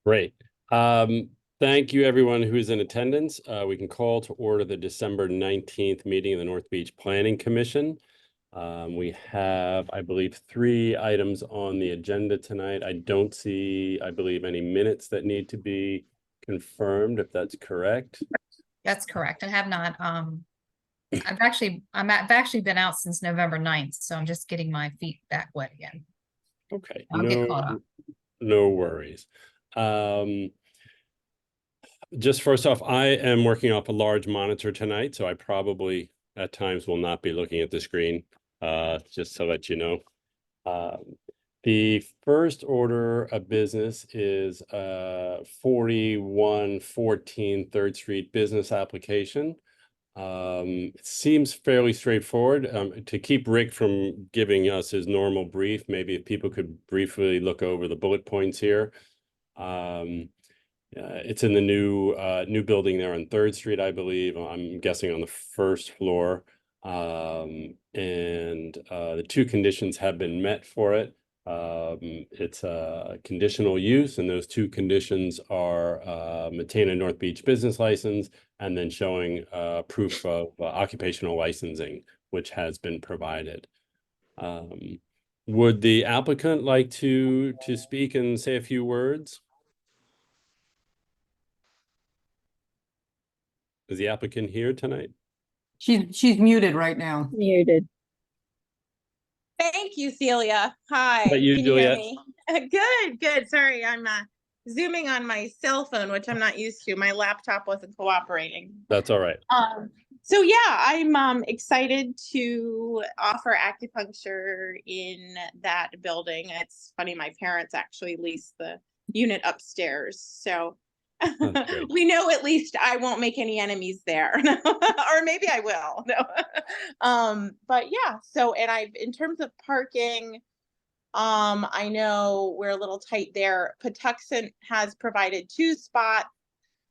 Great. Thank you, everyone who's in attendance. We can call to order the December 19th meeting of the North Beach Planning Commission. We have, I believe, 3 items on the agenda tonight. I don't see, I believe, any minutes that need to be confirmed, if that's correct. That's correct. I have not, I've actually been out since November 9th, so I'm just getting my feet back wet again. Okay, I'll get caught up. No worries. Just first off, I am working off a large monitor tonight, so I probably at times will not be looking at the screen, just to let you know. The first order of business is 4114 3rd Street business application. It seems fairly straightforward. To keep Rick from giving us his normal brief, maybe if people could briefly look over the bullet points here. It's in the new building there on 3rd Street, I believe. I'm guessing on the 1st floor. And the 2 conditions have been met for it. It's a conditional use, and those 2 conditions are maintain a North Beach business license and then showing proof of occupational licensing, which has been provided. Would the applicant like to speak and say a few words? Is the applicant here tonight? She's muted right now. Muted. Thank you, Celia. Hi. How about you, Can you hear Juliet? me? Good. Sorry, I'm zooming on my cell phone, which I'm not used to. My laptop wasn't cooperating. That's all right. So yeah, I'm excited to offer acupuncture in that building. It's funny, my parents actually leased the unit upstairs, so we know at least I won't make any enemies there. Or maybe I will. No. But yeah, so in terms of parking, I know we're a little tight there. Patuxent has provided 2 spots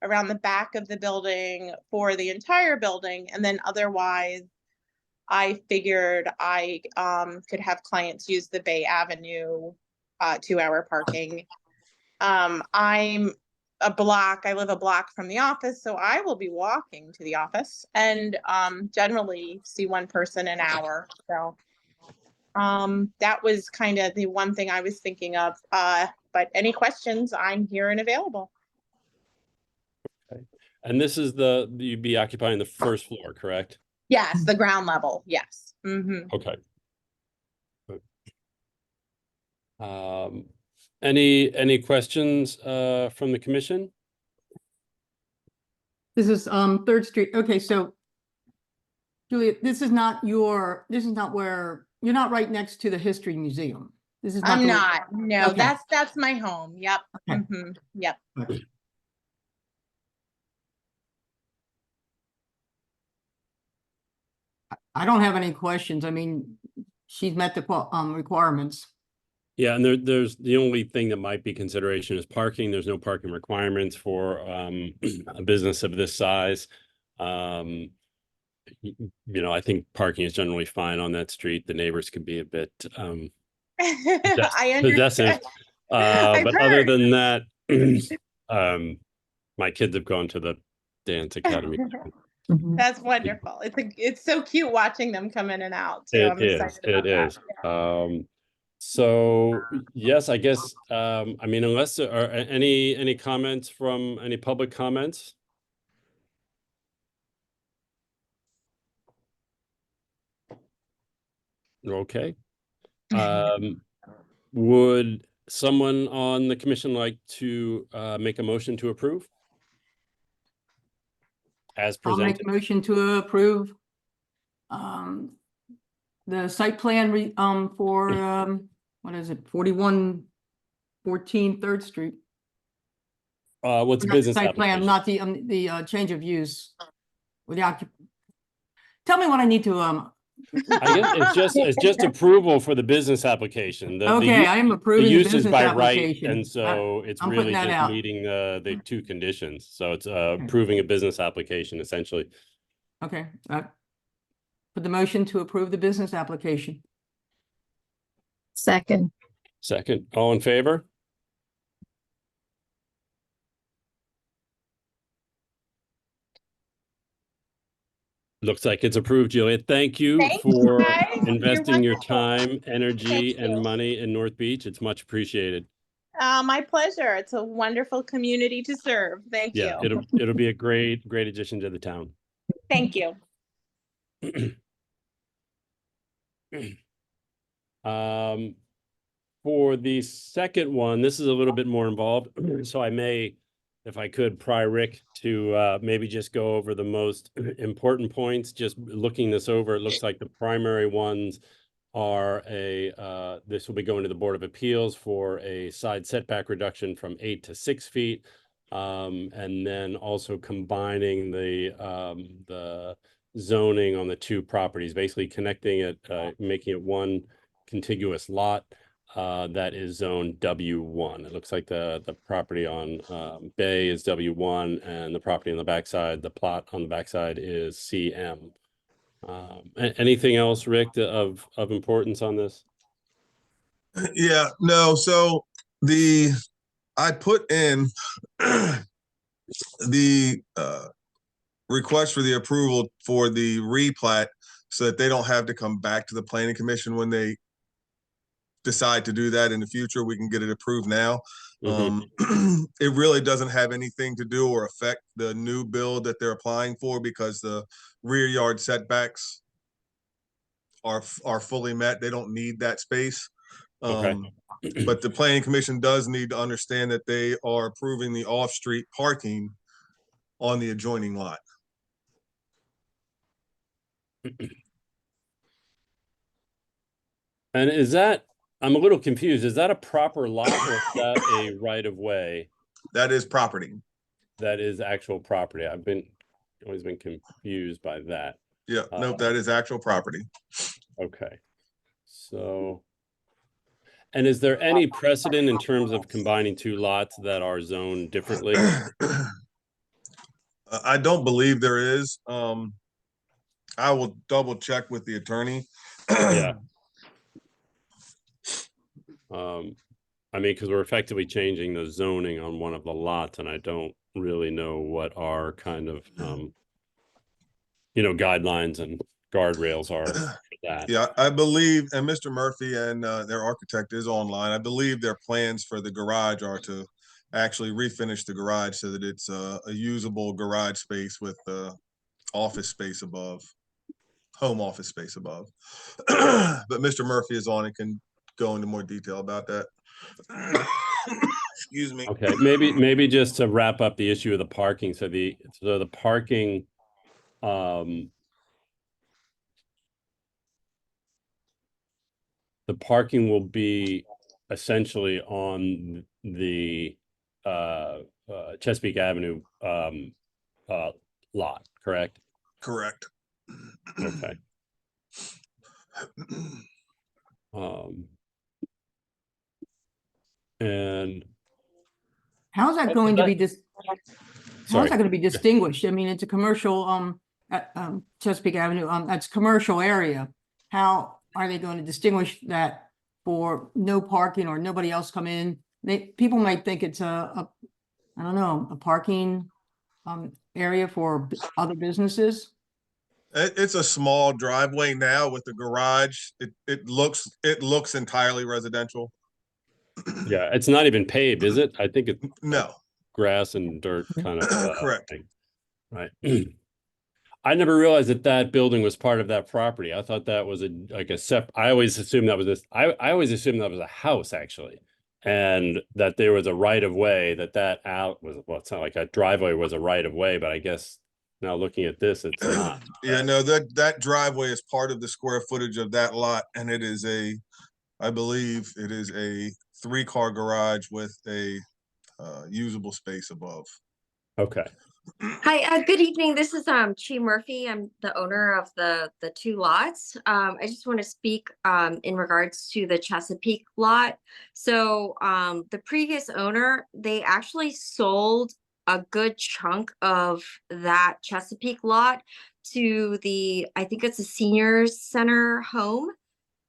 around the back of the building for the entire building, and then otherwise I figured I could have clients use the Bay Avenue 2-hour parking. I live a block from the office, so I will be walking to the office and generally see 1 person an hour. So that was kind of the one thing I was thinking of. But any questions, I'm here and available. Okay. And this is you'd be occupying the 1st floor, correct? Yes, the ground level. Yes. Mm-hmm. Okay. Any questions from the commission? This is 3rd Street. Okay, so Julia, this is not where you're not right next to the History Museum. This is not. I'm not. No, okay. That's my home. Yep. Okay. Mm-hmm. Yep. I don't have any questions. I mean, she's met the requirements. Yeah, and there's the only thing that might be consideration is parking. There's no parking requirements for a business of this size. I think parking is generally fine on that street. The neighbors can be a bit I possessive. But other than that, my kids have gone to the dance academy. That's wonderful. It's so cute watching them come in and out. So It is. So yes, I guess, I mean, unless there are any comments from any public comments? Okay. Would someone on the commission like to make a motion to approve? As I'll presented. make a motion to approve the site plan for what is it, 4114 3rd Street. What's Not business site plan, application? not the change of use. With the Tell me what I need to I guess it's just approval for the business application. Okay, I am approving the the use is business by right, application. and so it's I'm really putting that just out. meeting the 2 conditions. So it's approving a business application essentially. Okay, put the motion to approve the business application. Second. Second, all in favor? Looks like it's approved, Juliet. Thank you Thank you, for guys. You're investing your wonderful. time, energy, Thank and you. money in North Beach. It's much appreciated. My pleasure. It's a wonderful community to serve. Thank Yeah, you. it'll be a great addition to the town. Thank you. For the second one, this is a little bit more involved, so I may, if I could, pry Rick to maybe just go over the most important points. Just looking this over, it looks like the primary ones are this will be going to the Board of Appeals for a side setback reduction from 8 to 6 feet. And then also combining the zoning on the two properties, basically connecting it, making it one contiguous lot that is zone W1. It looks like the property on Bay is W1, and the property on the backside, the plot on the backside is CM. Anything else, Rick, of importance on this? Yeah, no, so I put in the request for the approval for the replat so that they don't have to come back to the planning commission when they decide to do that in the future. We can get it approved now. It really doesn't have anything to do or affect the new build that they're applying for because the rear yard setbacks are fully met. They don't need that space. Okay. But the planning commission does need to understand that they are approving the off-street parking on the adjoining lot. And is that, I'm a little confused, is that a proper lot or is that a right of way That is property. that is actual property? I've always been confused by that. Yeah, nope, that is actual property. Okay. So, and is there any precedent in terms of combining two lots that are zoned differently? I don't believe there is. I will double check with the attorney. Yeah. I mean, because we're effectively changing the zoning on one of the lots, and I don't really know what our kind of, guidelines and guardrails are for that. Yeah, I believe, and Mr. Murphy and their architect is online. I believe their plans for the garage are to actually refinish the garage so that it's a usable garage space with office space above, home office space above. But Mr. Murphy is on and can go into more detail about that. Excuse me. Okay, maybe just to wrap up the issue of the parking. So the parking, the parking will be essentially on the Chesapeake Avenue lot, correct? Correct. Okay. And How's that going to be how's sorry, that going to be distinguished? I mean, it's a commercial, Chesapeake Avenue, that's commercial area. How are they going to distinguish that for no parking or nobody else come in? People might think it's I don't know, a parking area for other businesses. It's a small driveway now with the garage. It looks entirely residential. yeah, it's not even paved, is it? I think it's No, grass and dirt kind of correct. thing. Right. I never realized that building was part of that property. I thought that was I always assumed that was this. I always assumed that was a house actually, and that there was a right of way that out was. Well, it's not like a driveway was a right of way, but I guess now looking at this, it's not. Yeah, no, that driveway is part of the square footage of that lot, and it is I believe it is a 3-car garage with a usable space above. Okay. Hi, good evening. This is Chi Murphy. I'm the owner of the two lots. I just want to speak in regards to the Chesapeake lot. So the previous owner, they actually sold a good chunk of that Chesapeake lot to I think it's a seniors center home.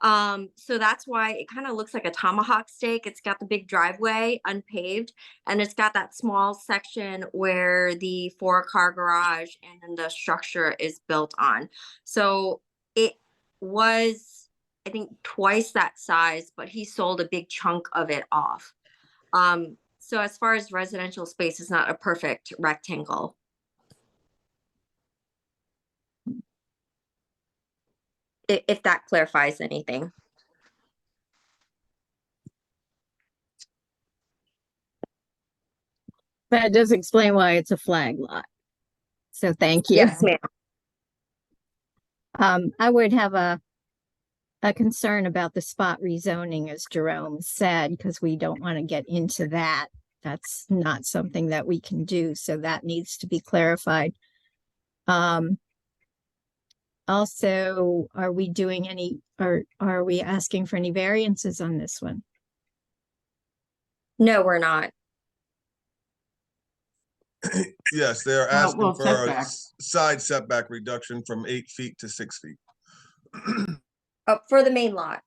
So that's why it kind of looks like a tomahawk steak. It's got the big driveway unpaved, and it's got that small section where the 4-car garage and then the structure is built on. So it was, I think, twice that size, but he sold a big chunk of it off. So as far as residential space, it's not a perfect rectangle. If that clarifies anything. That does explain why it's a flag lot. So thank you. Yes, ma'am. I would have a concern about the spot rezoning, as Jerome said, because we don't want to get into that. That's not something that we can do, so that needs to be clarified. Also, are we doing any, or are we asking for any variances on this one? No, we're not. Yes, they're Well, asking well, for a setback. side setback reduction from 8 feet to 6 feet. For the main lot.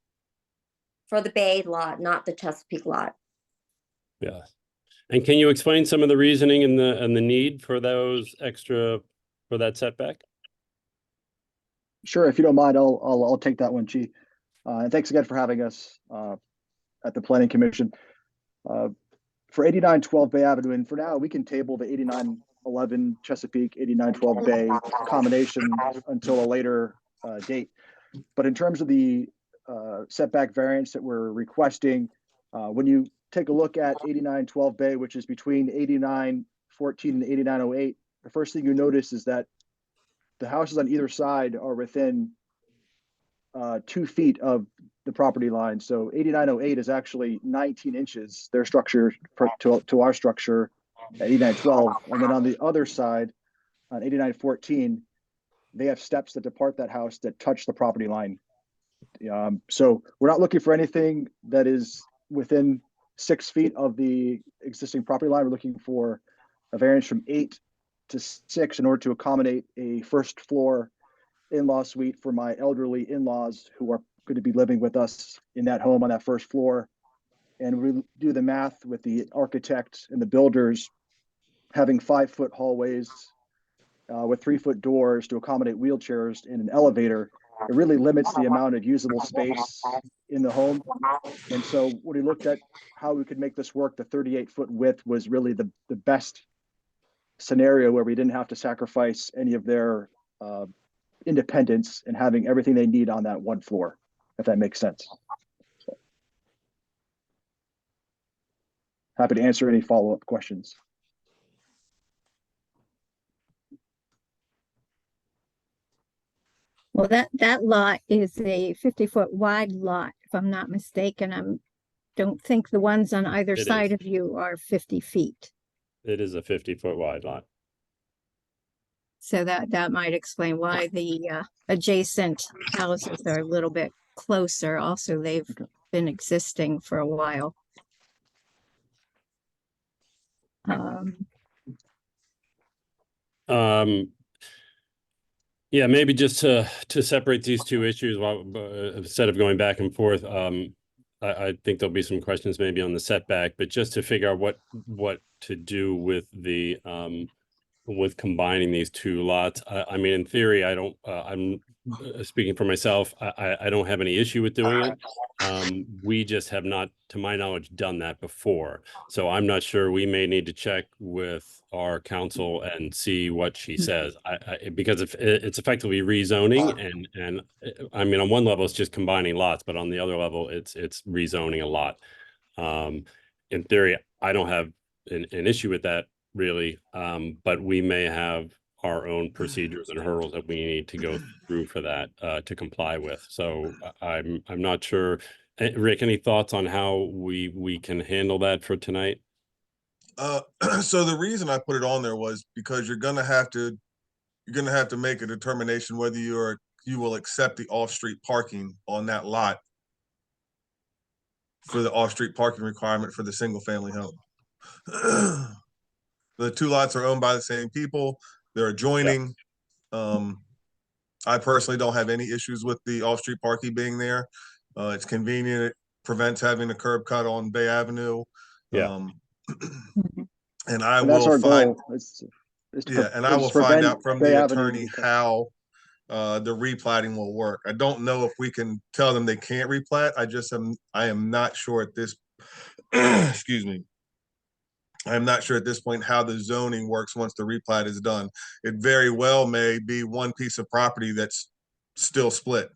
For the Bay lot, not the Chesapeake lot. Yeah. And can you explain some of the reasoning and the need for those extra, for that setback? Sure, if you don't mind, I'll take that one, Chi. And thanks again for having us at the Planning Commission. For 8912 Bay Avenue, and for now, we can table the 8911 Chesapeake, 8912 Bay combination until a later date. But in terms of the setback variance that we're requesting, when you take a look at 8912 Bay, which is between 8914 and 8908, the first thing you notice is that the houses on either side are within 2 feet of the property line. So 8908 is actually 19 inches, their structure to our structure at 8912. And then on the other side, on 8914, they have steps that depart that house that touch the property line. So we're not looking for anything that is within 6 feet of the existing property line. We're looking for a variance from 8 to 6 in order to accommodate a first floor in-law suite for my elderly in-laws who are going to be living with us in that home on that first floor. And we do the math with the architect and the builders having 5-foot hallways with 3-foot doors to accommodate wheelchairs and an elevator. It really limits the amount of usable space in the home. And so when we looked at how we could make this work, the 38-foot width was really the best scenario where we didn't have to sacrifice any of their independence and having everything they need on that one floor, if that makes sense. So, happy to answer any follow-up questions. Well, that lot is a 50-foot wide lot, if I'm not mistaken. I don't think the ones on either It side is. of you are 50 feet. It is a 50-foot wide lot. So that might explain why the adjacent houses are a little bit closer. Also, they've been existing for a while. Yeah, maybe just to separate these two issues while instead of going back and forth. I think there'll be some questions maybe on the setback, but just to figure out what to do with the with combining these two lots. I mean, in theory, I don't. I'm speaking for myself. I don't have any issue with doing it. We just have not, to my knowledge, done that before. So I'm not sure. We may need to check with our counsel and see what she says. Because if it's effectively rezoning, and I mean, on one level, it's just combining lots, but on the other level, it's rezoning a lot. In theory, I don't have an issue with that, really, but we may have our own procedures and hurdles that we need to go through for that to comply with. So I'm not sure. Rick, any thoughts on how we can handle that for tonight? So the reason I put it on there was because you're gonna have to make a determination whether you will accept the off-street parking on that lot for the off-street parking requirement for the single-family home. The two lots are owned by the same people. They're adjoining. I personally don't have any issues with the off-street parking being there. It's convenient. It prevents having a curb cut on Bay Avenue. Yeah. And I And that's will our find, goal. Is to yeah, and I is will to find prevent out from Bay the Avenue attorney become- how the replatting will work. I don't know if we can tell them they can't replat. I am not sure at this, excuse me. I'm not sure at this point how the zoning works once the replat is done. It very well may be one piece of property that's still split.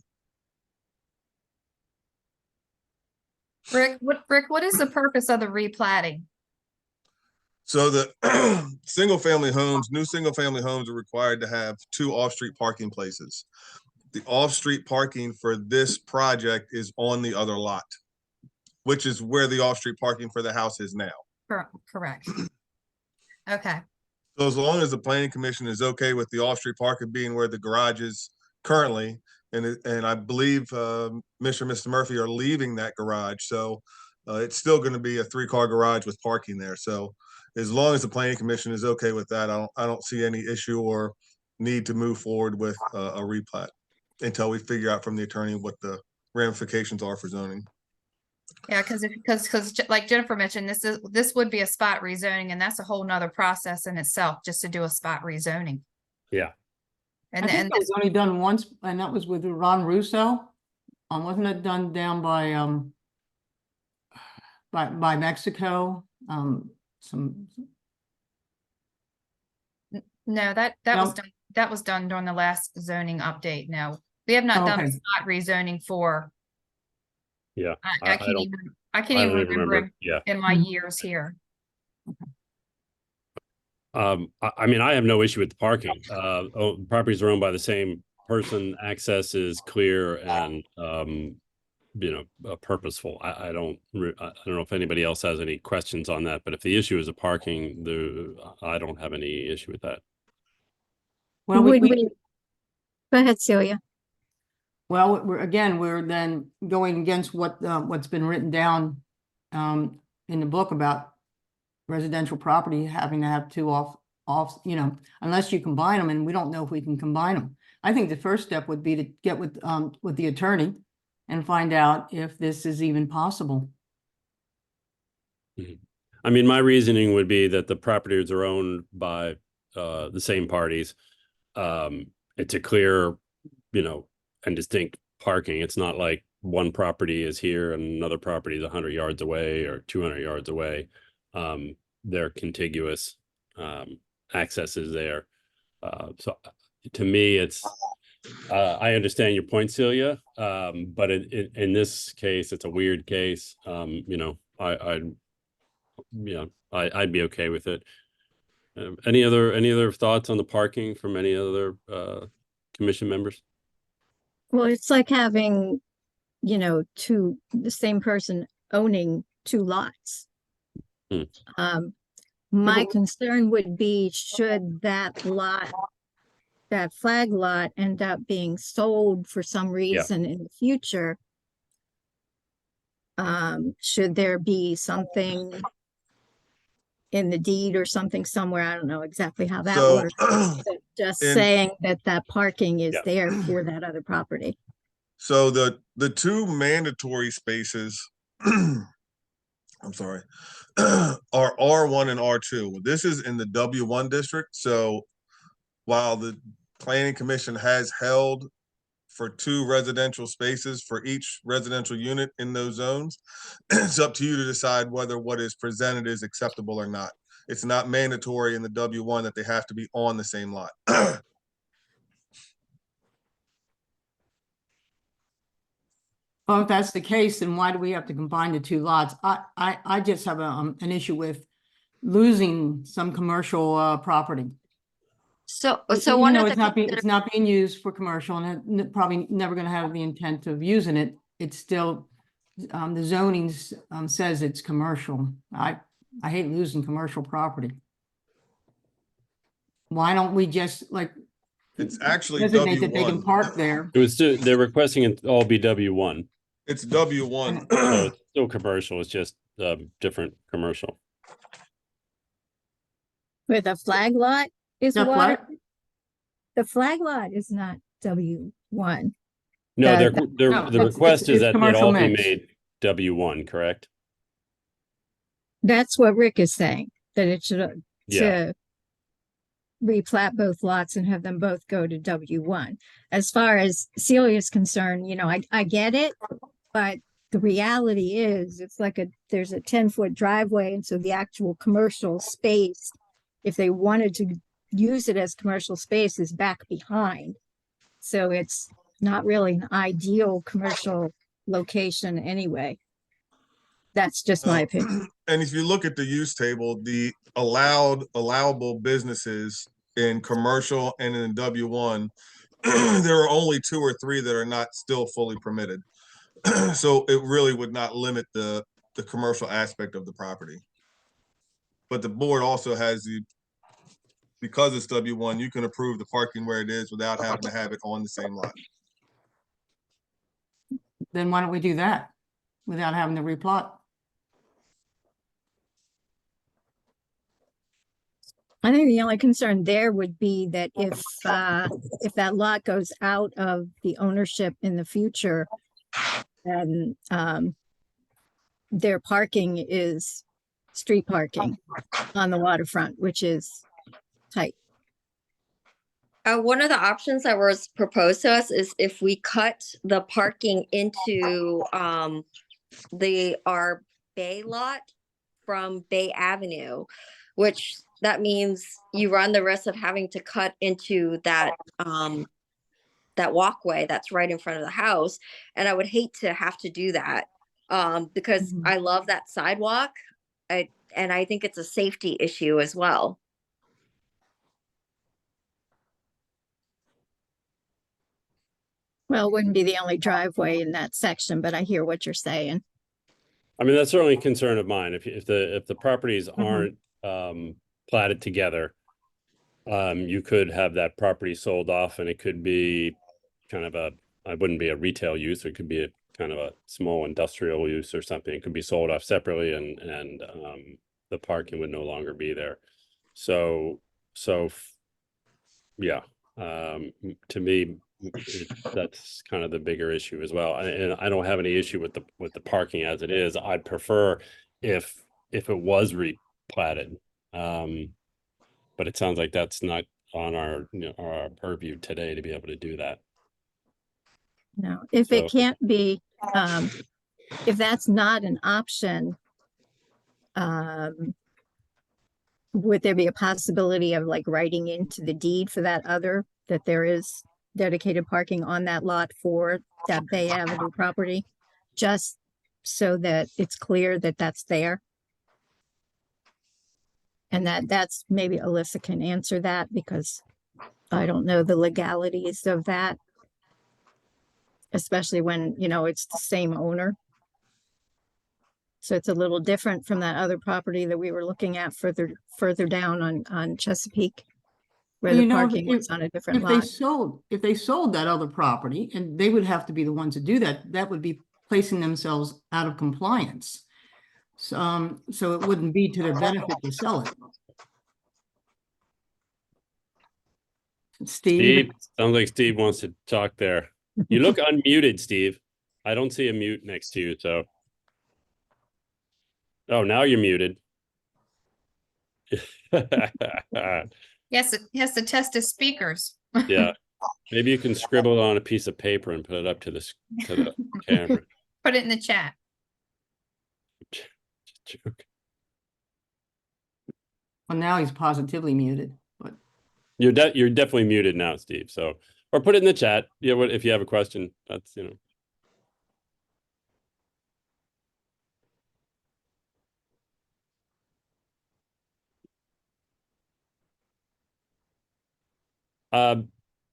Rick, what is the purpose of the replatting? So the new single family homes are required to have 2 off-street parking places. The off-street parking for this project is on the other lot, which is where the off-street parking for the house is now. Correct. Okay, So as long as the planning commission is okay with the off-street parking being where the garage is currently, and I believe Mr. and Mr. Murphy are leaving that garage, so it's still going to be a 3-car garage with parking there. So as long as the planning commission is okay with that, I don't see any issue or need to move forward with a replat until we figure out from the attorney what the ramifications are for zoning. yeah, because like Jennifer mentioned, this would be a spot rezoning, and that's a whole nother process in itself, just to do a spot rezoning. Yeah. I And think that was only done once, and that was with Ron Russo. Wasn't it done down by Mexico? no, that was done, that was done during the last zoning update. No, we have not Oh, done a okay. spot rezoning for, Yeah. I can't don't- even, I can't I even don't even remember remember. Yeah. in my Mhm. years here. I mean, I have no issue with the parking. Properties are owned by the same person. Access is clear and, purposeful. I don't know if anybody else has any questions on that, but if the issue is the parking, I don't have any issue with that. Well, Would we? Go ahead, Celia. Well, we're then going against what's been written down in the book about residential property having to have 2 off, unless you combine them, and we don't know if we can combine them. I think the first step would be to get with the attorney and find out if this is even possible. I mean, my reasoning would be that the properties are owned by the same parties. It's a clear, and distinct parking. It's not like one property is here and another property is 100 yards away or 200 yards away. They're contiguous. Access is there. So to me, it's I understand your point, Celia, but in this case, it's a weird case. I'd be okay with it. Any other thoughts on the parking from any other commission members? Well, it's like having, the same person owning 2 lots. My concern would be, should that flag lot end up being sold for some reason in the future? Should there be something in the deed or something somewhere? I don't know exactly how that So, works. But just saying that parking is there for that other property. So the 2 mandatory spaces, I'm sorry, are R1 and R2. This is in the W1 district. So while the planning commission has held for 2 residential spaces for each residential unit in those zones, it's up to you to decide whether what is presented is acceptable or not. It's not mandatory in the W1 that they have to be on the same lot. Well, if that's the case, then why do we have to combine the 2 lots? I just have an issue with losing some commercial property. So Even one though of it's not being used for commercial, and probably never going to have the intent of using it. It's still the zoning says it's commercial. I hate losing commercial property. Why don't we just It's actually designate that they can W1. park there? They're requesting it all be W1. It's W1. So it's still commercial. It's just different commercial. Where the flag lot is The what? flag- The flag lot is not W1. No, That- No, the request is it's that it commercial all be mix. made W1, correct? That's what Rick is saying, that it should, Yeah. to replat both lots and have them both go to W1. As far as Celia is concerned, you know, I get it, but the reality is it's like there's a 10-foot driveway. And so the actual commercial space, if they wanted to use it as commercial space, is back behind. So it's not really an ideal commercial location anyway. That's just my opinion. And if you look at the use table, the allowable businesses in commercial and in W1, there are only 2 or 3 that are not still fully permitted. So it really would not limit the commercial aspect of the property. But the board also has because it's W1, you can approve the parking where it is without having to have it on the same lot. Then why don't we do that without having to replot? I think the only concern there would be that if that lot goes out of the ownership in the future, then their parking is street parking on the waterfront, which is tight. One of the options that was proposed to us is if we cut the parking into our Bay lot from Bay Avenue, which that means you run the risk of having to cut into that that walkway that's right in front of the house. And I would hate to have to do that because Mhm. I love that sidewalk. And I think it's a safety issue as well. Well, it wouldn't be the only driveway in that section, but I hear what you're saying. I mean, that's certainly a concern of mine. If the properties aren't platted together, you could have that property sold off and it could be kind of it wouldn't be a retail use. It could be a kind of a small industrial use or something. It could be sold off separately and the parking would no longer be there. Yeah, to me, that's kind of the bigger issue as well. And I don't have any issue with the parking as it is. I'd prefer if it was replatted. But it sounds like that's not on our purview today to be able to do that. No, if So- it can't be, if that's not an option, would there be a possibility of like writing into the deed for that there is dedicated parking on that lot for that Bay Avenue property? Just so that it's clear that that's there? And that's maybe Alyssa can answer that because I don't know the legalities of that. Especially when, it's the same owner. So it's a little different from that other property that we were looking at further down on Chesapeake. Where Well, the you know, parking was on a different If they lot. if they sold that other property, and they would have to be the ones to do that, that would be placing themselves out of compliance. So it wouldn't be to their benefit to sell it. Steve, Steve, sounds like Steve wants to talk there. You look unmuted, Steve. I don't see a mute next to you, so. Oh, now you're muted. Yes, it has to test his speakers. Yeah, maybe you can scribble it on a piece of paper and put it up to the camera. Put it in the chat. Joke. well, now he's positively muted, but You're definitely muted now, Steve. So, or put it in the chat. Yeah, what if you have a question? That's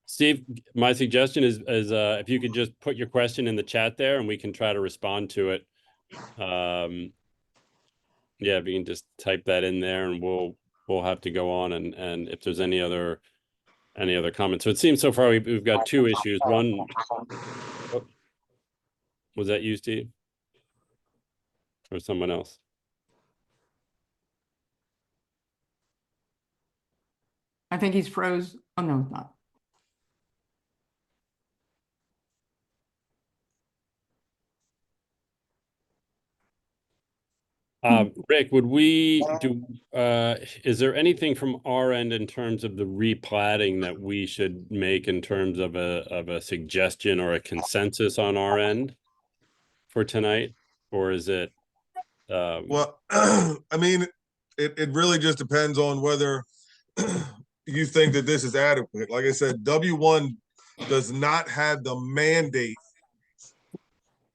Steve, my suggestion is if you could just put your question in the chat there and we can try to respond to it. Yeah, if you can just type that in there and we'll have to go on and if there's any other comments. So it seems so far we've got 2 issues. One, oh, was that you, Steve? Or someone else? I think he's froze. Oh, no, not. Rick, would we do, is there anything from our end in terms of the replatting that we should make in terms of a suggestion or a consensus on our end for tonight? Or is it, Well, I mean, it really just depends on whether you think that this is adequate. Like I said, W1 does not have the mandate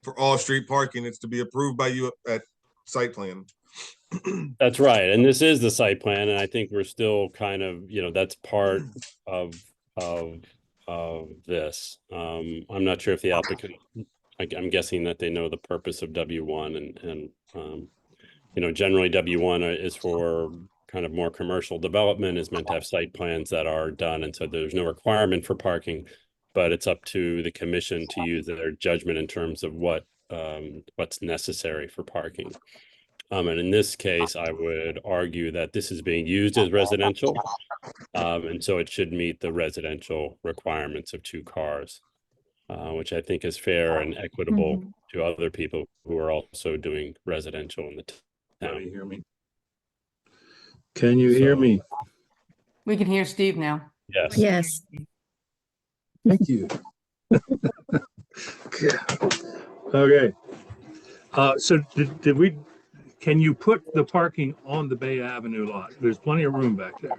for all street parking. It's to be approved by you at site plan. that's right, and this is the site plan, and I think we're still kind of, that's part of this. I'm not sure if the applicant, I'm guessing that they know the purpose of W1 and generally W1 is for kind of more commercial development, is meant to have site plans that are done, and so there's no requirement for parking, but it's up to the commission to use their judgment in terms of what's necessary for parking. And in this case, I would argue that this is being used as residential, and so it should meet the residential requirements of 2 cars, which I think is fair and equitable to other people who are also doing residential in the Can you town. hear me? Can you hear So- me? We can hear Steve now. Yes. Yes. Thank you. Okay. So did we, can you put the parking on the Bay Avenue lot? There's plenty of room back there.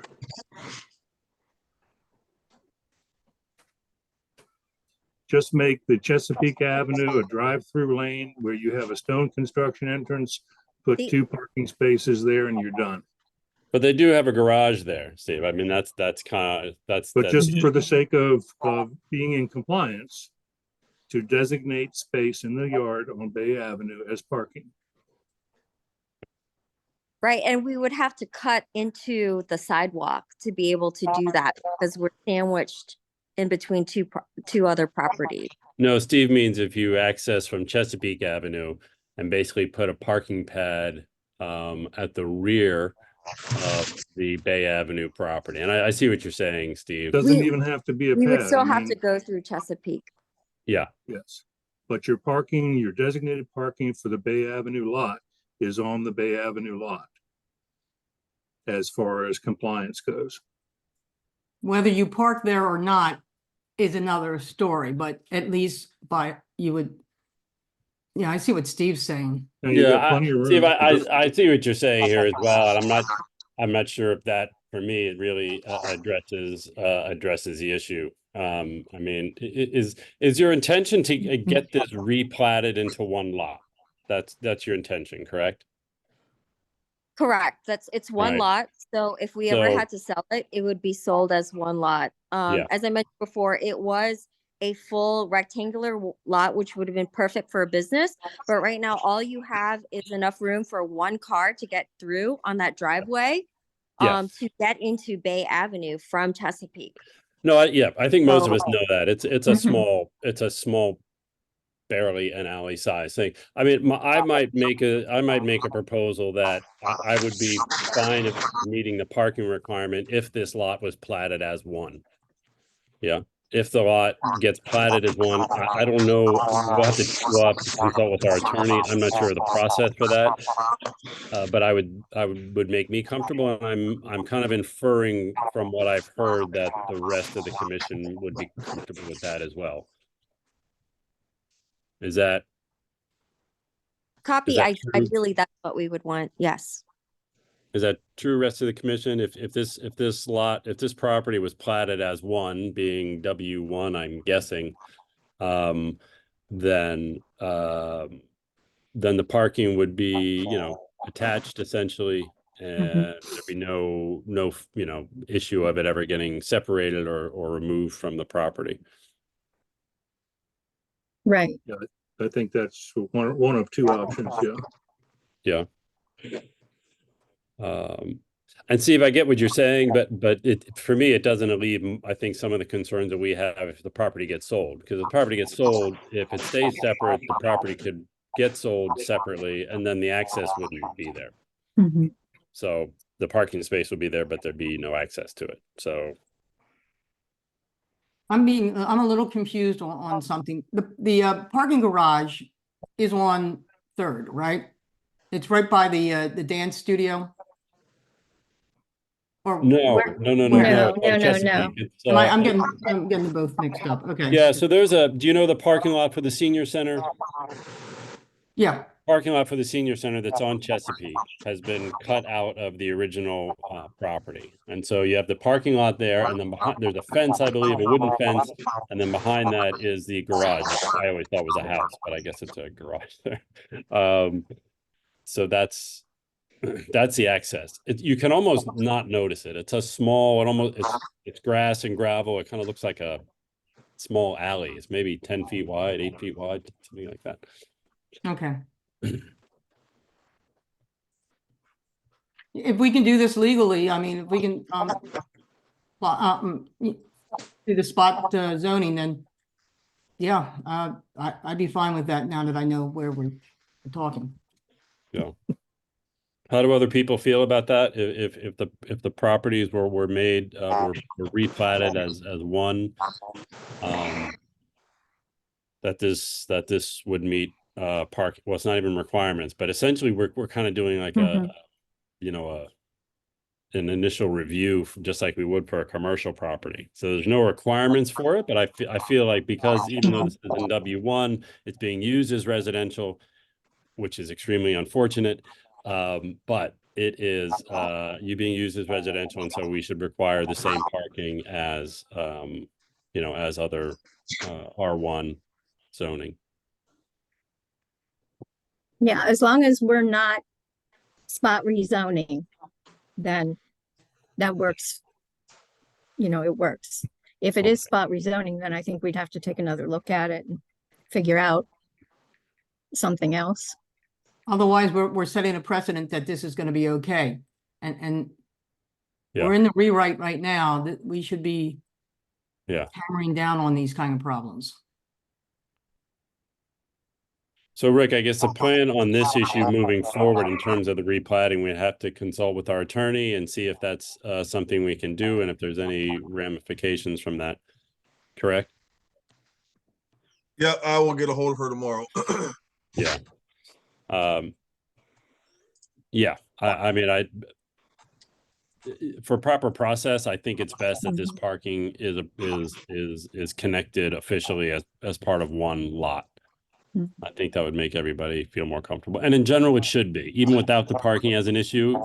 Just make the Chesapeake Avenue a drive-through lane where you have a stone construction entrance, put The- 2 parking spaces there and you're done. But they do have a garage there, Steve. I mean, that's kind of, But that's, just for the sake of being in compliance, to designate space in the yard on Bay Avenue as parking. Right, and we would have to cut into the sidewalk to be able to do that because we're sandwiched in between two other properties. no, Steve means if you access from Chesapeake Avenue and basically put a parking pad at the rear of the Bay Avenue property. And I see what you're saying, Steve. Doesn't We- even have to be a We would pad. still I have to mean, go through Chesapeake. Yeah, yes. But your parking, your designated parking for the Bay Avenue lot is on the Bay Avenue lot. As far as compliance goes. Whether you park there or not is another story, but at least yeah, I see what Steve's saying. Now, you've got yeah, plenty of room. Steve, to go- I see what you're saying here as well, and I'm not sure if that, for me, it really addresses the issue. I mean, is your intention to get this replatted into one lot? That's your intention, correct? Correct. It's one Right. lot. So if we ever So- had to sell it, it would be sold as one lot. Yeah. As I mentioned before, it was a full rectangular lot, which would have been perfect for a business. But right now, all you have is enough room for 1 car to get through on that driveway Yeah. to get into Bay Avenue from Chesapeake. No, I think most of So- us know that it's a small, barely an alley size thing. I mean, I might make a proposal that I would be fine if meeting the parking requirement if this lot was platted as one. Yeah, if the lot gets platted as one, I don't know. We'll have to consult with our attorney. I'm not sure of the process for that. But I would make me comfortable, and I'm kind of inferring from what I've heard that the rest of the commission would be comfortable with that as well. Is that Copy, that true? ideally, that's what we would want. Yes. true, rest of the commission? If this property was platted as one, being W1, I'm guessing, then the parking would be, attached essentially, and there'd be no issue of it ever getting separated or removed from the property. Right. I think that's one of 2 options, yeah. Yeah. And Steve, I get what you're saying, but for me, it doesn't alleviate, I think, some of the concerns that we have if the property gets sold. Because if the property gets sold, if it stays separate, the property could get sold separately, and then the access wouldn't be there. Mhm. So the parking space would be there, but there'd be no access to it. So I'm a little confused on something. The parking garage is on Third, right? It's right by the dance studio? Or No, where- no, where- No, it's on no, no, Chesapeake. no. It's, I'm getting them both mixed up. Okay. yeah, so there's do you know the parking lot for the senior center? Yeah, Parking lot for the senior center that's on Chesapeake has been cut out of the original property. And so you have the parking lot there, and then behind there's a fence, I believe, a wooden fence, and then behind that is the garage. I always thought was a house, but I guess it's a garage there. So that's the access. You can almost not notice it. It's a small, it's grass and gravel. It kind of looks like a small alley. It's maybe 10 feet wide, 8 feet wide, something like that. okay. If we can do this legally, I mean, if we can, do the spot zoning, then yeah, I'd be fine with that now that I know where we're talking. Yeah. How do other people feel about that? If the properties were made, were replatted as one, that this would meet park, well, it's not even requirements, but essentially we're kind of doing like Mhm. an initial review, just like we would for a commercial property. So there's no requirements for it, but I feel like because even though this is in W1, it's being used as residential, which is extremely unfortunate. But it is being used as residential, and so we should require the same parking as as other R1 zoning. Yeah, as long as we're not spot rezoning, then that works. It works. If it is spot rezoning, then I think we'd have to take another look at it and figure out something else. Otherwise, we're setting a precedent that this is gonna be okay. And Yeah. we're in the rewrite right now, that we should be Yeah. hammering down on these kind of problems. So Rick, I guess the plan on this issue moving forward in terms of the replatting, we have to consult with our attorney and see if that's something we can do and if there's any ramifications from that. Correct? Yeah, I will get a hold of her tomorrow. Yeah. Yeah, I mean, for proper process, I think it's best that this parking is connected officially as part of one lot. I think that would make everybody feel more comfortable. And in general, it should be, even without the parking as an issue.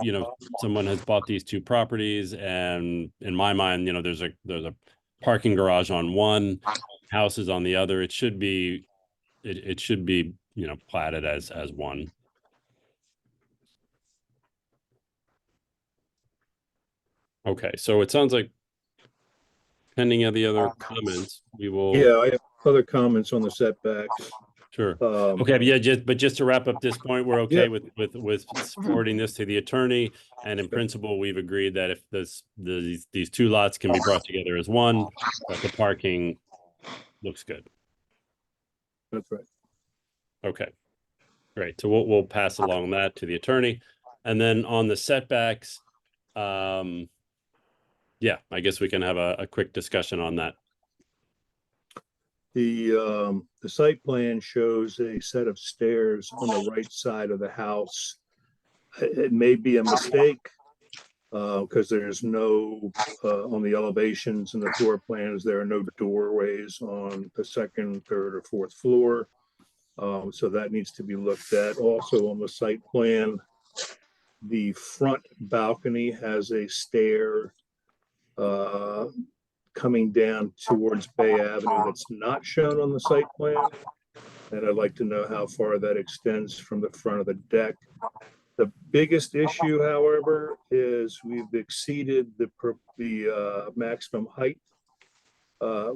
Someone has bought these two properties, and in my mind, there's a parking garage on one, houses on the other. It should be, platted as one. Okay, so it sounds like pending any other comments, we will. Yeah, I have other comments on the setbacks. Sure. Okay, but yeah, just to wrap up this point, we're okay Yeah. with forwarding this to the attorney, and in principle, we've agreed that if these two lots can be brought together as one, that the parking looks good. That's right. Okay, great. So we'll pass along that to the attorney, and then on the setbacks, yeah, I guess we can have a quick discussion on that. The site plan shows a set of stairs on the right side of the house. It may be a mistake because there's no, on the elevations and the floor plans, there are no doorways on the second, third, or fourth floor. So that needs to be looked at. Also on the site plan, the front balcony has a stair coming down towards Bay Avenue that's not shown on the site plan. And I'd like to know how far that extends from the front of the deck. The biggest issue, however, is we've exceeded the maximum height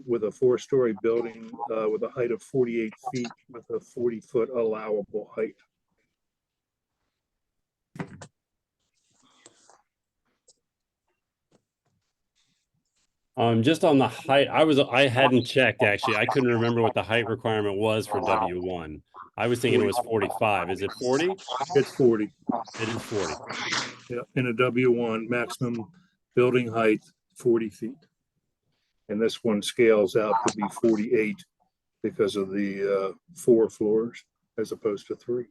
with a 4-story building with a height of 48 feet with a 40-foot allowable height. Just on the height, I hadn't checked, actually. I couldn't remember what the height requirement was for W1. I was thinking it was 45. Is it 40? It's 40. It is 40. Yeah, in a W1, maximum building height 40 feet. And this one scales out to be 48 because of the 4 floors as opposed to 3.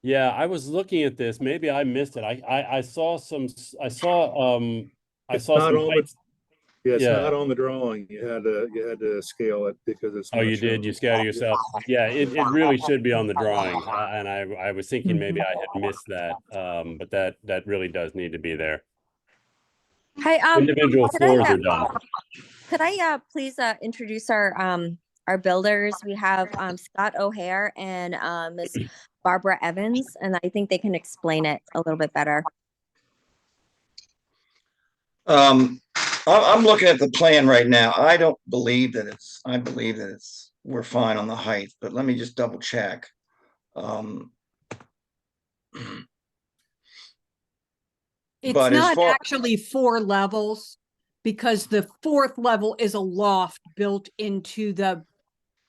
Yeah, I was looking at this. Maybe I missed it. I saw some, I saw It's some not on the, heights. yeah, it's Yeah. not on the drawing. You had to scale it because it's Oh, not you did? You shown. scouted yourself? Yeah, it really should be on the drawing. And I was thinking maybe I had missed that. But that really does need to be there. Hi, Individual could I, floors are done. could I please introduce our builders? We have Scott O'Hare and Miss Barbara Evans, and I think they can explain it a little bit better. I'm looking at the plan right now. I don't believe that I believe that we're fine on the height, but let me just double check. It's But as not far- actually 4 levels because the 4th level is a loft built into the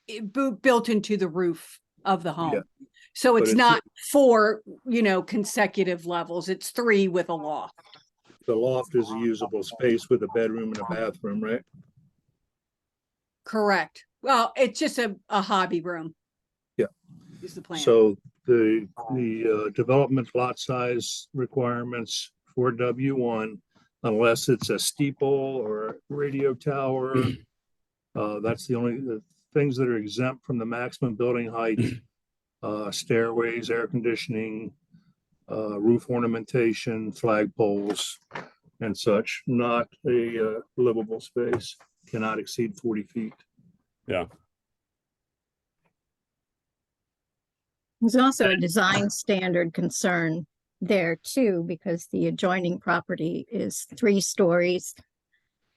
roof of the home. So But it's it's- not 4, consecutive levels. It's 3 with a loft. The loft is a usable space with a bedroom and a bathroom, right? Correct. Well, it's just a hobby room. Yeah. Is the plan. So the development lot size requirements for W1, unless it's a steeple or a radio tower, that's the things that are exempt from the maximum building height, stairways, air conditioning, roof ornamentation, flagpoles, and such, not a livable space, cannot exceed 40 feet. Yeah. There's also a design standard concern there too, because the adjoining property is 3 stories.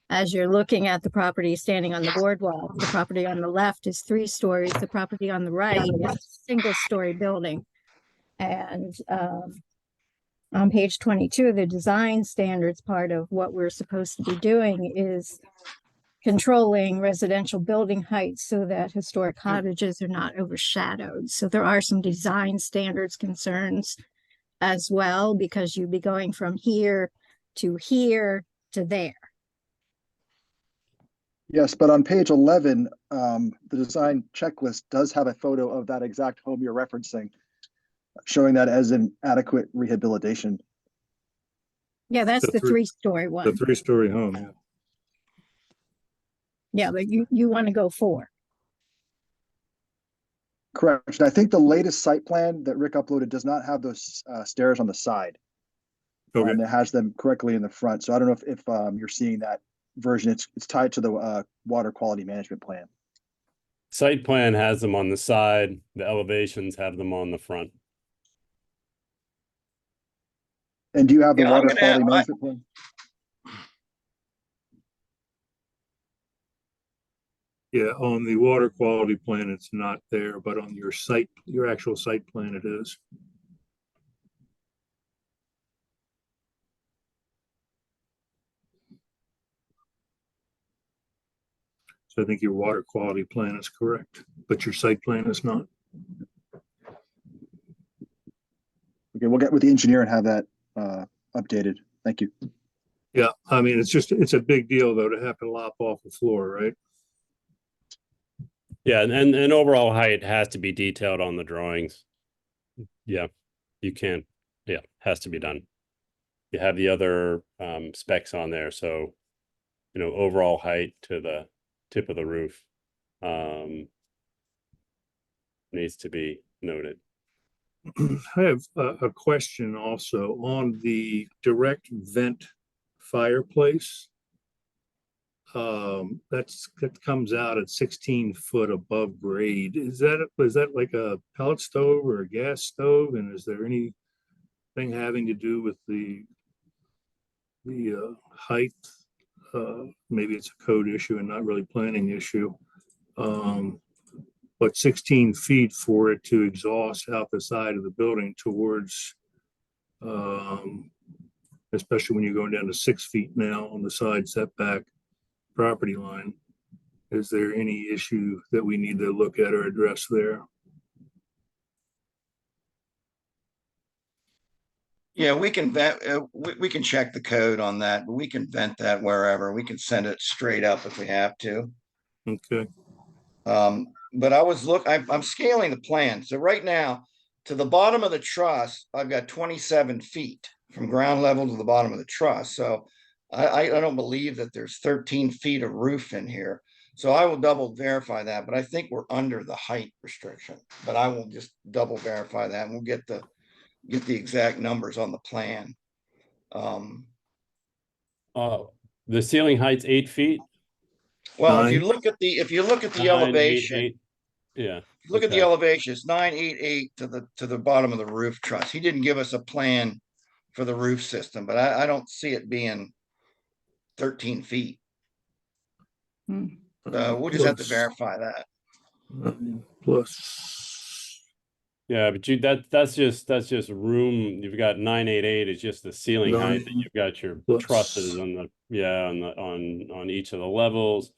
As you're looking at the property standing on the boardwalk, the property on the left is 3 stories, the property on the right is a single-story building. And on page 22, the design standards part of what we're supposed to be doing is controlling residential building heights so that historic cottages are not overshadowed. So there are some design standards concerns as well, because you'd be going from here to there. Yes, but on page 11, the design checklist does have a photo of that exact home you're referencing, showing that as an adequate rehabilitation. Yeah, that's The the three- 3-story The one. 3-story home, yeah. Yeah, but you want to go 4. Correct. And I think the latest site plan that Rick uploaded does not have those stairs on the side. Okay. It has them correctly in the front. So I don't know if you're seeing that version. It's tied to the water quality management plan. Site plan has them on the side. The elevations have them on the front. And do you have the Yeah, I'm water gonna quality have- management plan? Yeah, on the water quality plan, it's not there, but on your actual site plan, it is. So I think your water quality plan is correct, but your site plan is not. Okay, we'll get with the engineer and have that updated. Thank you. Yeah, I mean, it's a big deal though to have to lop off the floor, right? Yeah, and overall height has to be detailed on the drawings. Yeah, you can't, yeah, has to be done. You have the other specs on there, so overall height to the tip of the roof needs to be noted. I have a question also on the direct vent fireplace. That comes out at 16 foot above grade. Is that like a pellet stove or a gas stove? And is there anything having to do with the height? Maybe it's a code issue and not really planning issue. But 16 feet for it to exhaust out the side of the building towards, especially when you're going down to 6 feet now on the side setback property line. Is there any issue that we need to look at or address there? Yeah, we can vet, we can check the code on that, but we can vent that wherever. We can send it straight up if we have to. Okay, But I'm scaling the plan. So right now, to the bottom of the truss, I've got 27 feet from ground level to the bottom of the truss. So I don't believe that there's 13 feet of roof in here. So I will double verify that, but I think we're under the height restriction. But I will just double verify that and we'll get the exact numbers on the plan. The ceiling height's 8 feet. Well, if Nine. you look at the 9, 8, elevation, 8. Yeah. look at the okay. elevation, it's 988 to the bottom of the roof truss. He didn't give us a plan for the roof system, but I don't see it being 13 feet. Hmm. We'll just have to Plus verify that. 9 plus. Yeah, but that's just room. You've got 988 is just the ceiling height, and 9 you've got your plus trusses on on each of the levels.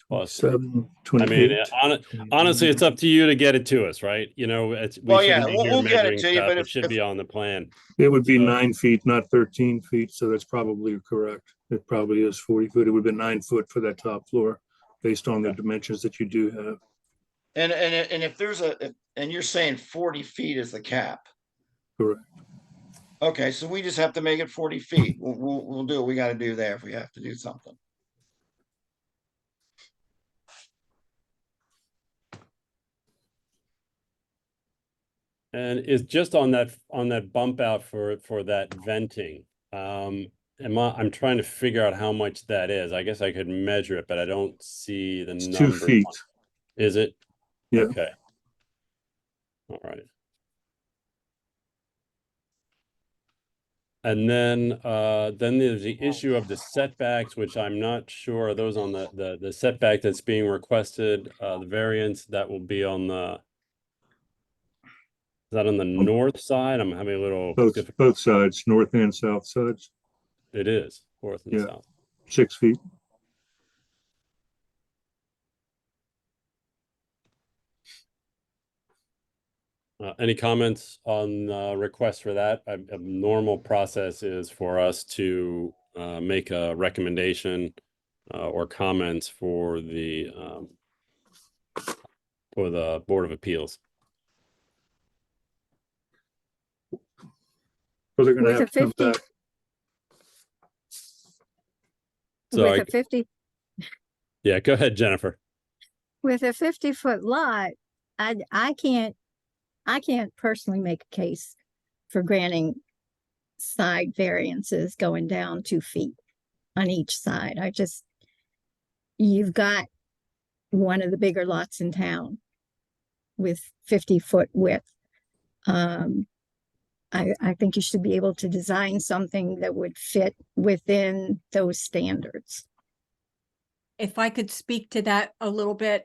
Plus, 7, I mean, 28. honestly, it's up to you to get it to us, right? You know, we Well, yeah, shouldn't be here we'll get it measuring to you, stuff. but It should if be on the plan. It would be So- 9 feet, not 13 feet, so that's probably correct. It probably is 40 foot. It would have been 9 foot for that top floor, based on the Okay. dimensions that you do have. and if there's and you're saying 40 feet is the cap. Correct. Okay, so we just have to make it 40 feet. We'll do what we got to do there if we have to do something. And it's just on that bump out for that venting. I'm trying to figure out how much that is. I guess I could measure it, but I don't see the It's number. 2 feet. Is it? Yeah. Okay. All right. And then there's the issue of the setbacks, which I'm not sure are those on the setback that's being requested, the variance that will be on the. Is that on the north side? I'm having a little Both sides, north and south sides, It is north and Yeah. south. 6 feet. Any comments on requests for that? A normal process is for us to make a recommendation or comments for the Board of Appeals. So they're gonna With a have to come 50 back. So with a 50 yeah, go ahead, Jennifer. with a 50-foot lot, I can't personally make a case for granting side variances going down 2 feet on each side. You've got one of the bigger lots in town with 50-foot width. I think you should be able to design something that would fit within those standards. If I could speak to that a little bit,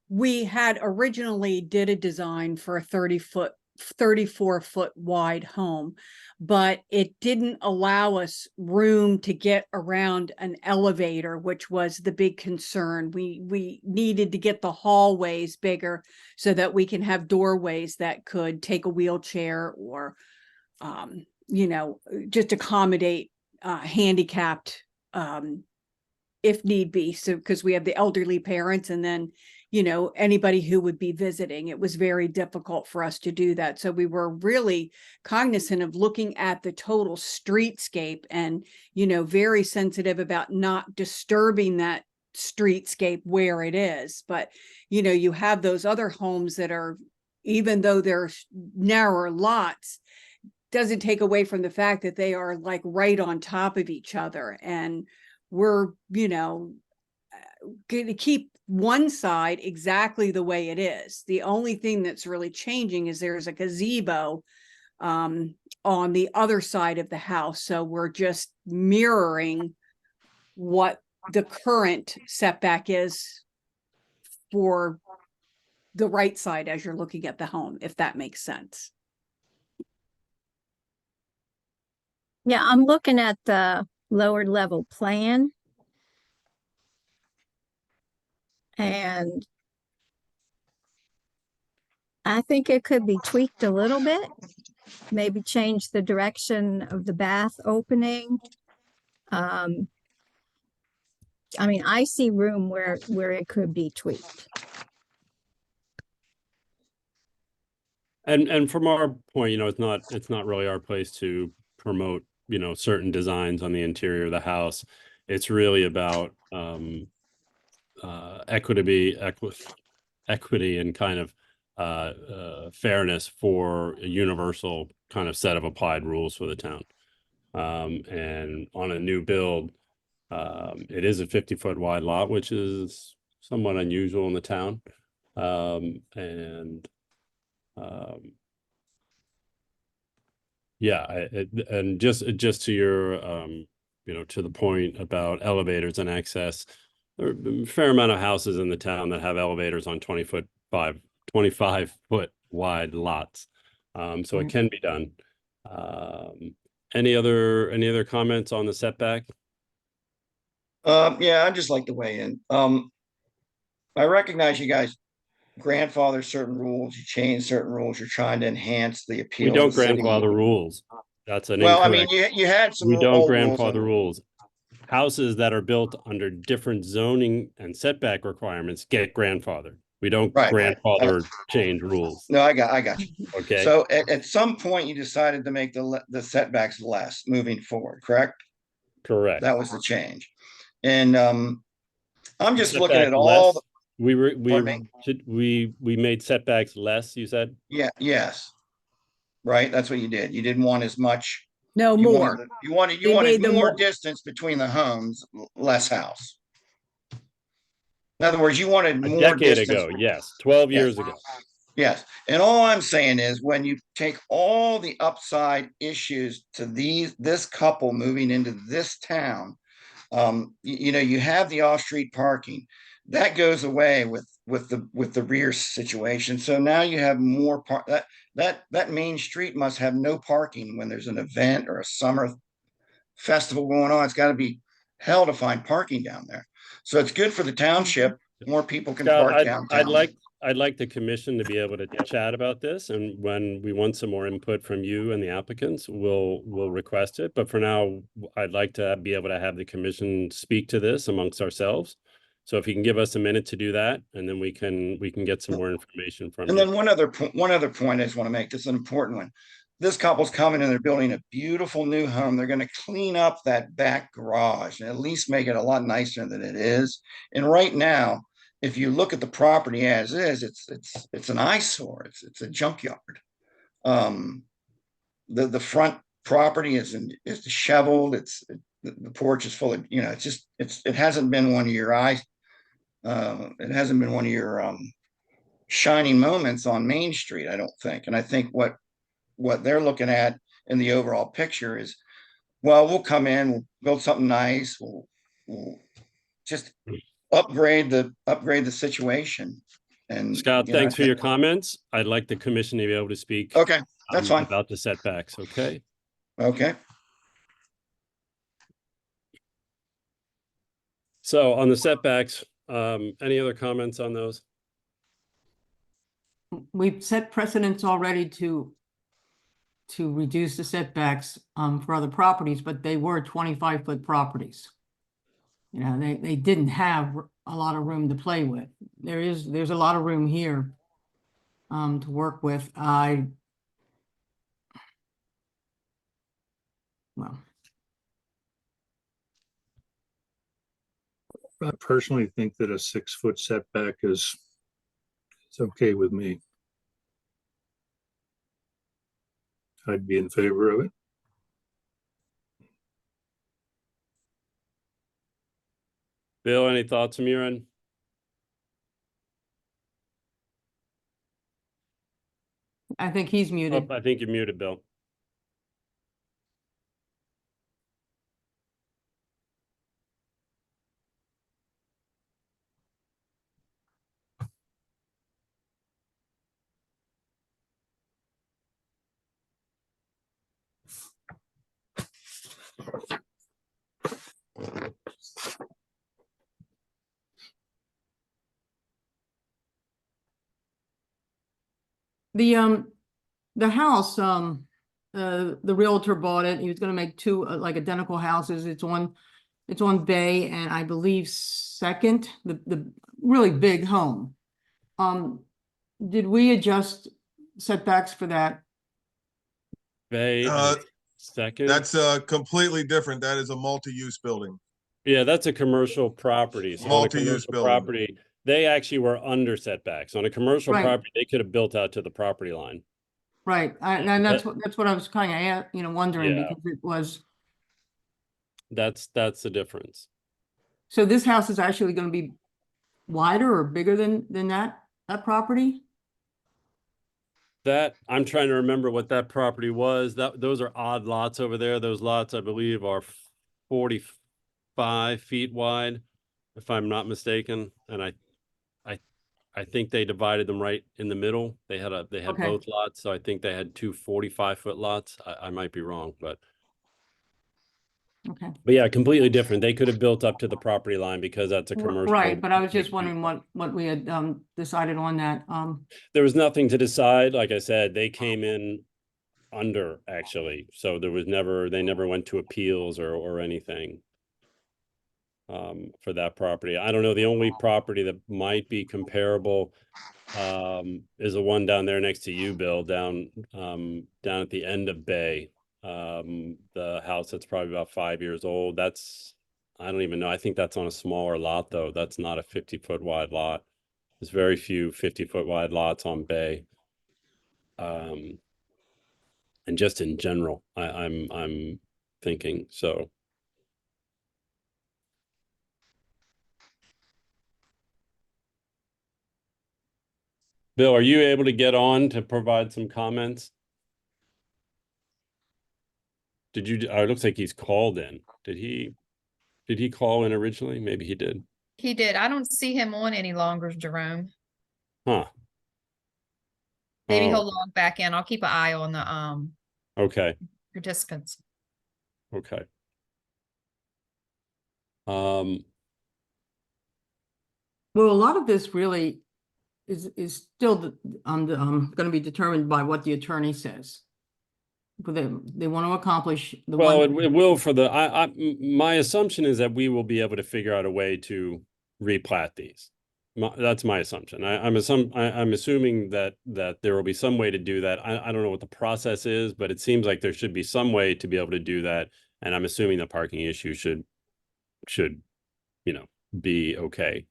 we had originally did a design for a 34-foot wide home, but it didn't allow us room to get around an elevator, which was the big concern. We needed to get the hallways bigger so that we can have doorways that could take a wheelchair or, just accommodate handicapped if need be. So, because we have the elderly parents and then, anybody who would be visiting, it was very difficult for us to do that. So we were really cognizant of looking at the total streetscape and, very sensitive about not disturbing that streetscape where it is. But, you have those other homes that are, even though they're narrower lots, doesn't take away from the fact that they are like right on top of each other. And we're, going to keep one side exactly the way it is. The only thing that's really changing is there's a gazebo on the other side of the house. So we're just mirroring what the current setback is for the right side as you're looking at the home, if that makes sense. Yeah, I'm looking at the lower level plan. And I think it could be tweaked a little bit, maybe change the direction of the bath opening. I mean, I see room where it could be tweaked. And from our point, it's not really our place to promote, certain designs on the interior of the house. It's really about equity and kind of fairness for a universal kind of set of applied rules for the town. And on a new build, it is a 50-foot wide lot, which is somewhat unusual in the town. Yeah, and just to your, to the point about elevators and access, there are a fair amount of houses in the town that have elevators on 25-foot wide lots. So it Right. can be done. Any other comments on the setback? Yeah, I'd just like to weigh in. I recognize you guys grandfather certain rules, you change certain rules, you're trying to enhance the appeal. We of don't the city. grandfather rules. That's an Well, I mean, incorrect. you had some We don't old rules grandfather on- rules. Houses that are built under different zoning and setback requirements get grandfathered. We don't Right. grandfather change rules. No, I got you. Okay, So at some point you decided to make the setbacks less moving forward, correct? correct. That was the change. And I'm just looking Setback at all, less, the- we Pardon we made setbacks less, you said? yes. Right, that's what you did. You didn't want as much. No You more. wanted They made them more more. distance between the homes, less house. In other words, you wanted A more decade distance. ago, yes, 12 Yes. years ago. Yes, and all I'm saying is when you take all the upside issues to this couple moving into this town, you have the off-street parking. That goes away with the rear situation. So now you have more that main street must have no parking when there's an event or a summer festival going on. It's got to be hell to find parking down there. So it's good for the township. More people can Scott, park downtown. I'd like the commission to be able to chat about this, and when we want some more input from you and the applicants, we'll request it. But for now, I'd like to be able to have the commission speak to this amongst ourselves. So if you can give us a minute to do that, and then we can get some more information from And you. then one other point I just want to make. This is an important one. This couple's coming and they're building a beautiful new home. They're going to clean up that back garage and at least make it a lot nicer than it is. And right now, if you look at the property as is, it's an eyesore. It's a junkyard. The front property is disheveled. The porch is full of, it hasn't been one of your it hasn't been one of your shining moments on Main Street, I don't think. And I think what they're looking at in the overall picture is, well, we'll come in, we'll build something nice, we'll just upgrade the situation. And Scott, thanks for your comments. I'd like the commission to be able to speak. Okay, that's fine. About the setbacks, okay? Okay. So on the setbacks, any other comments on those? We've set precedents already to reduce the setbacks for other properties, but they were 25-foot properties. They didn't have a lot of room to play with. There's a lot of room here to work with. I personally think that a 6-foot setback is okay with me. I'd be in favor of it. Bill, any thoughts from your end? I think he's Oh, muted. I think you're muted, Bill. The house, the realtor bought it. He was gonna make two like identical houses. It's on Bay and I believe Second, the really big home. Did we adjust setbacks for that? Bay Uh, second. That's completely different. That is a multi-use building. Yeah, that's a commercial property. So on a Multi-use commercial building. property, they actually were under setbacks. On a commercial Right. property, they could have built out to the property line. Right, and that's what I was kind of, wondering, Yeah. because it was, That's the difference. so this house is actually gonna be wider or bigger than that property? That, I'm trying to remember what that property was. Those are odd lots over there. Those lots, I believe, are 45 feet wide, if I'm not mistaken. And I think they divided them right in the middle. They had Okay. both lots, so I think they had two 45-foot lots. I might be wrong, but Okay. yeah, completely different. They could have built up to the property line because that's a commercial. Right, but I was just mixed-use wondering what we had decided on that. There was nothing to decide. Like I said, they came in under actually. So there was they never went to appeals or anything for that property. I don't know. The only property that might be comparable is the one down there next to you, Bill, down at the end of Bay. The house that's probably about 5 years old. I don't even know. I think that's on a smaller lot though. That's not a 50-foot wide lot. There's very few 50-foot wide lots on Bay. And just in general, I'm thinking so. Bill, are you able to get on to provide some comments? Did you, it looks like he's called in. Did he call in originally? Maybe he did. He did. I don't see him on any longer, Jerome. Huh. Maybe Oh, he'll log back in. I'll keep an eye on the okay. participants. Okay. Well, a lot of this really is still gonna be determined by what the attorney says. But they want to accomplish the Well, one. it will for my assumption is that we will be able to figure out a way to replat these. That's my assumption. I'm assuming that there will be some way to do that. I don't know what the process is, but it seems like there should be some way to be able to do that. And I'm assuming the parking issue should, be okay.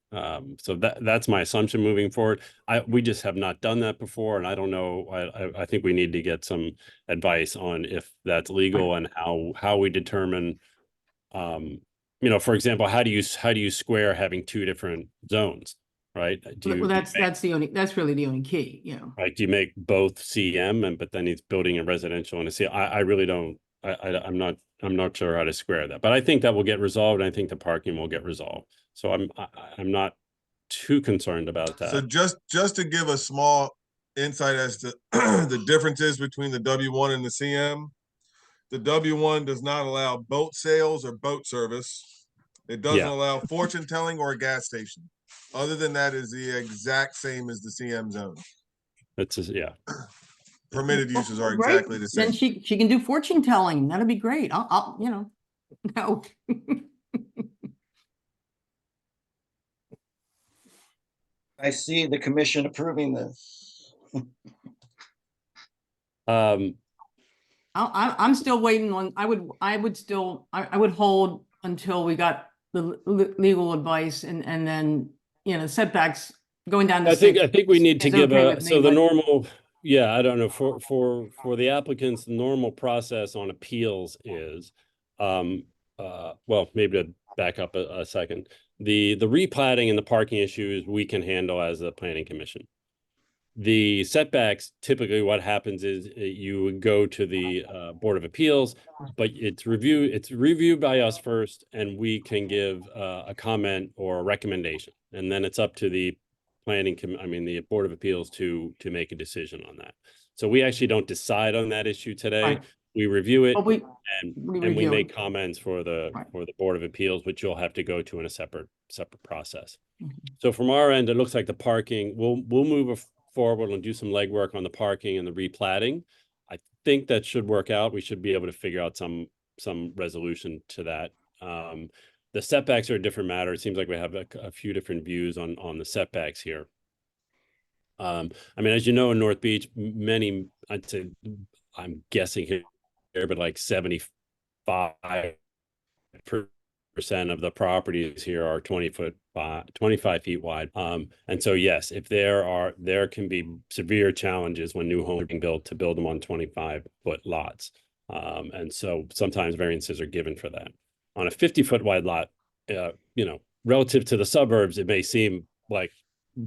So that's my assumption moving forward. We just have not done that before, and I don't know. I think we need to get some advice on if that's legal and how we determine. For example, how do you square having two different zones, right? Well, that's really the only key, Like, do you make both CM but then he's building a residential and a C? I really don't. I'm not sure how to square that, but I think that will get resolved. And I think the parking will get resolved. So I'm not too concerned about that. So just to give a small insight as to the differences between the W1 and the CM, the W1 does not allow boat sales or boat service. It doesn't allow fortune telling or a gas station. Other than that, is the exact same as the CM zone. It's just, yeah. Permitted uses are Right? exactly the same. Then she can do fortune telling. That'd be great. I'll no. I see the commission approving this. I'm still waiting on, I would hold until we got the legal advice and then, setbacks going down the I six think we need to is give okay with me, the but- normal, I don't know, for the applicants, the normal process on appeals is, well, maybe to back up a second, the replatting and the parking issues we can handle as a planning commission. The setbacks, typically what happens is you would go to the Board of Appeals, but it's reviewed by us first, and we can give a comment or a recommendation. And then it's up to the the Board of Appeals to make a decision on that. So we actually don't decide on that issue today. Right. We review it But we and we review make it. comments for the Right. Board of Appeals, which you'll have to go to in a separate process. Mhm. So from our end, it looks like the parking, we'll move forward and do some legwork on the parking and the replatting. I think that should work out. We should be able to figure out some resolution to that. The setbacks are a different matter. It seems like we have a few different views on the setbacks here. I mean, as you know, in North Beach, many, I'd say, I'm guessing here, but like 75% of the properties here are 25 feet wide. And so, yes, if there can be severe challenges when new homes are being built to build them on 25-foot lots. And so sometimes variances are given for that. On a 50-foot wide lot, you know, relative to the suburbs, it may seem like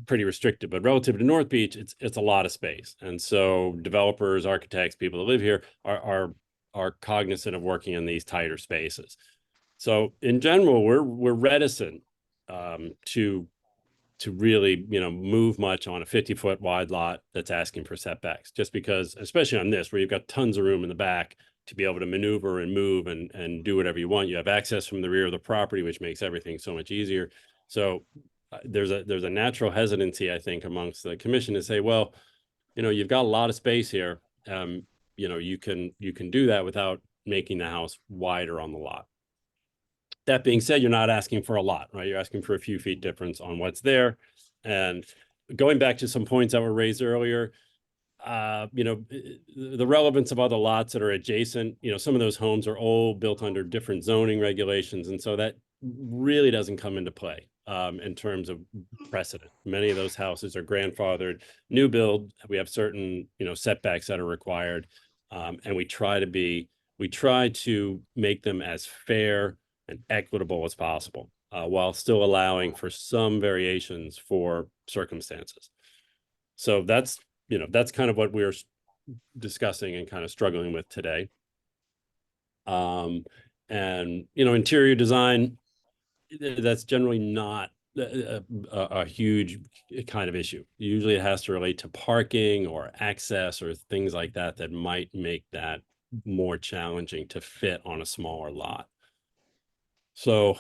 pretty restricted, but relative to North Beach, it's a lot of space. And so developers, architects, people that live here are cognizant of working in these tighter spaces. So in general, we're reticent to really, you know, move much on a 50-foot wide lot that's asking for setbacks, just because, especially on this, where you've got tons of room in the back to be able to maneuver and move and do whatever you want. You have access from the rear of the property, which makes everything so much easier. So there's a natural hesitancy, I think, amongst the commission to say, well, you know, you've got a lot of space here. You know, you can do that without making the house wider on the lot. That being said, you're not asking for a lot, right? You're asking for a few feet difference on what's there. And going back to some points that were raised earlier, you know, the relevance of other lots that are adjacent, you know, some of those homes are old, built under different zoning regulations. And so that really doesn't come into play in terms of precedent. Many of those houses are grandfathered. New build, we have certain, you know, setbacks that are required. And we try to make them as fair and equitable as possible, while still allowing for some variations for circumstances. So that's, you know, that's kind of what we're discussing and kind of struggling with today. And, you know, interior design, that's generally not a huge kind of issue. Usually it has to relate to parking or access or things like that that might make that more challenging to fit on a smaller lot. So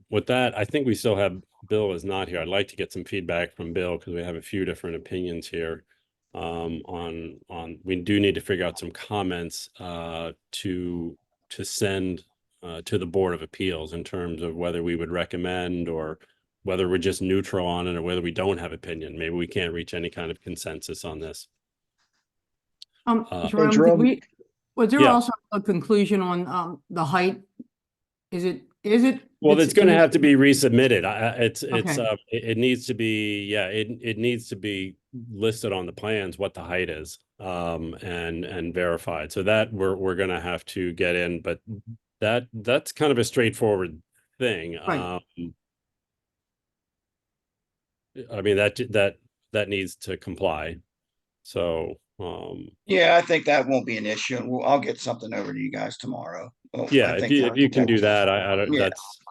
with that, I think we still have, Bill is not here. I'd like to get some feedback from Bill because we have a few different opinions here on we do need to figure out some comments to send to the Board of Appeals in terms of whether we would recommend or whether we're just neutral on it or whether we don't have opinion. Maybe we can't reach any kind of consensus on this. Jerome, Jerome. was there Yeah. also a conclusion on the height? Is it? Well, it's going to have to be resubmitted. Okay. It needs to be, yeah, it needs to be listed on the plans what the height is, and verified. So that we're going to have to get in, but that's kind of a straightforward thing. Right. I mean, that needs to comply. So, Yeah, I think that won't be an issue. And I'll get something over to you guys tomorrow. Well, yeah, I if think you can do that, I don't, Yeah. that's,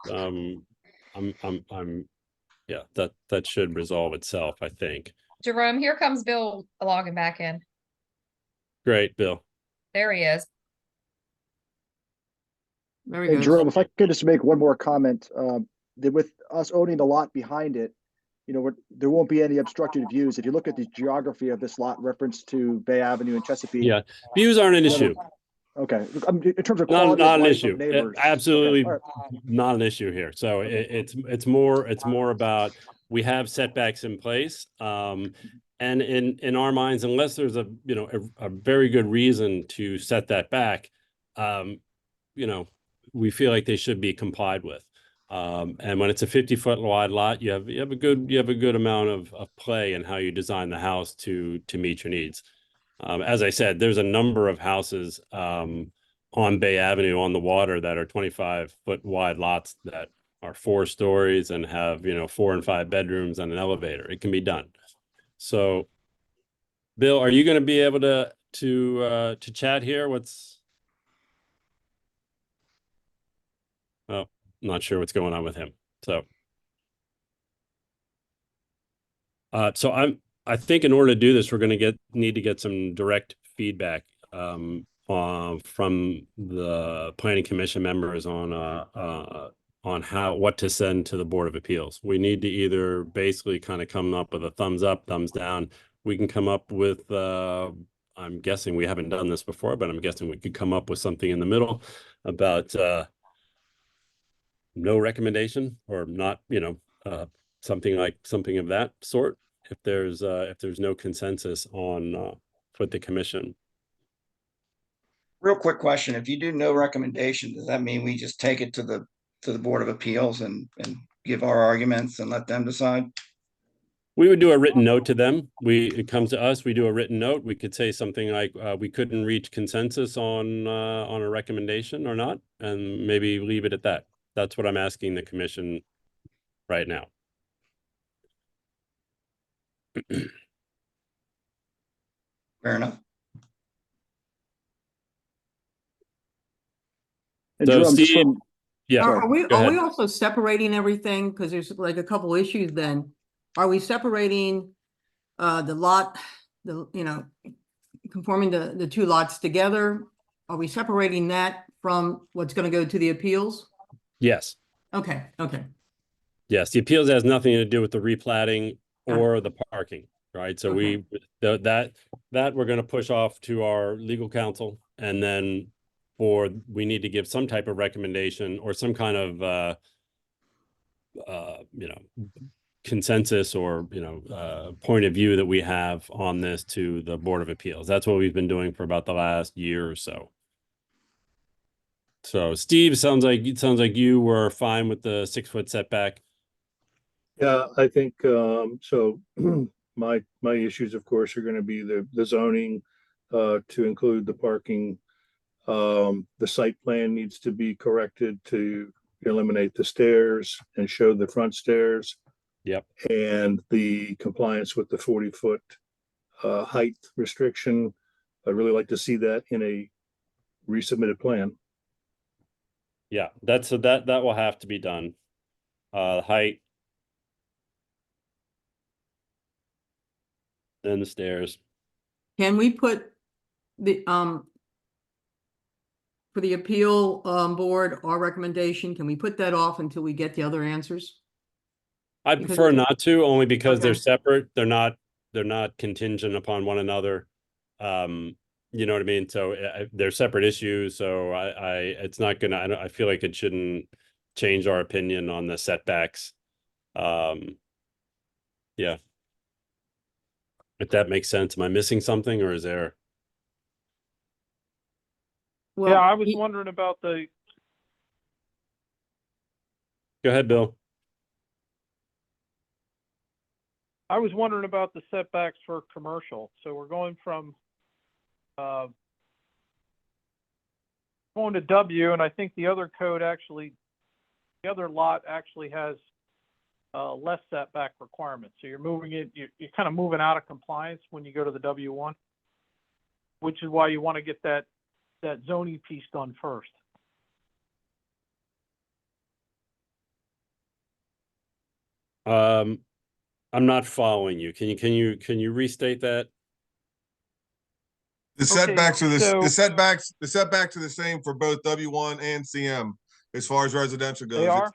yeah, that should resolve itself, I think. Jerome, here comes Bill logging back in. Great, Bill. There he is. Very Hey, good. Jerome, if I could just make one more comment, that with us owning the lot behind it, you know, there won't be any obstructed views. If you look at the geography of this lot reference to Bay Avenue and Chesapeake. Yeah, views aren't an Yeah, issue. Okay, in terms of Not quality an of life issue. of neighbors. Absolutely Okay, all right. not an issue here. So it's more about we have setbacks in place. And in our minds, unless there's a very good reason to set that back, you know, we feel like they should be complied with. And when it's a 50-foot wide lot, you have a good amount of play in how you design the house to meet your needs. As I said, there's a number of houses on Bay Avenue on the water that are 25-foot wide lots that are 4 stories and have, you know, 4 and 5 bedrooms and an elevator. It can be done. So, Bill, are you going to be able to chat here? Oh, not sure what's going on with him. So, I think in order to do this, we're going to need to get some direct feedback from the Planning Commission members on what to send to the Board of Appeals. We need to either basically kind of come up with a thumbs up, thumbs down. We can come up with, I'm guessing we haven't done this before, but I'm guessing we could come up with something in the middle about no recommendation or not, you know, something of that sort. if there's no consensus on with the commission. Real quick question, if you do no recommendation, does that mean we just take it to the Board of Appeals and give our arguments and let them decide? We would do a written note to them. It comes to us, we do a written note. We could say something like, we couldn't reach consensus on a recommendation or not, and maybe leave it at that. That's what I'm asking the commission right now. Fair enough. And So Jerome, just Steve- from, Yeah, Sorry, Are we, go are we ahead. also separating everything? Because there's like a couple issues then. Are we separating the lot, conforming the two lots together? Are we separating that from what's gonna go to the appeals? Yes, Okay, okay. yes. The appeals has nothing to do with the replatting Got it. or the parking, right? So Okay. that we're gonna push off to our legal counsel, and then we need to give some type of recommendation or some kind of consensus or point of view that we have on this to the Board of Appeals. That's what we've been doing for about the last year or so. So Steve, sounds like you were fine with the 6-foot setback. Yeah, I think, so my issues, of course, are gonna be the zoning, to include the parking. The site plan needs to be corrected to eliminate the stairs and show the front stairs. Yep. And the compliance with the 40-foot height restriction. I'd really like to see that in a resubmitted plan. Yeah, that will have to be done. Height. Then the stairs. Can we put the, for the appeal, board, our recommendation, can we put that off until we get the other answers? I Because- prefer not to, only because they're Okay. separate. They're not contingent upon one another. You know what I mean? So they're separate issues. So it's not gonna, I feel like it shouldn't change our opinion on the setbacks. Yeah. If that makes sense. Am I missing something, or is there? Well, Yeah, I was he- wondering about the, Go ahead, Bill. I was wondering about the setbacks for commercial. So we're going from, going to W, and I think the other code actually, the other lot actually has less setback requirements. So you're moving it, you're kind of moving out of compliance when you go to the W1, which is why you want to get that zoning piece done first. I'm not following you. Can you restate that? The Okay, setbacks are so- the setbacks are the same for both W1 and CM as far as residential goes. They are?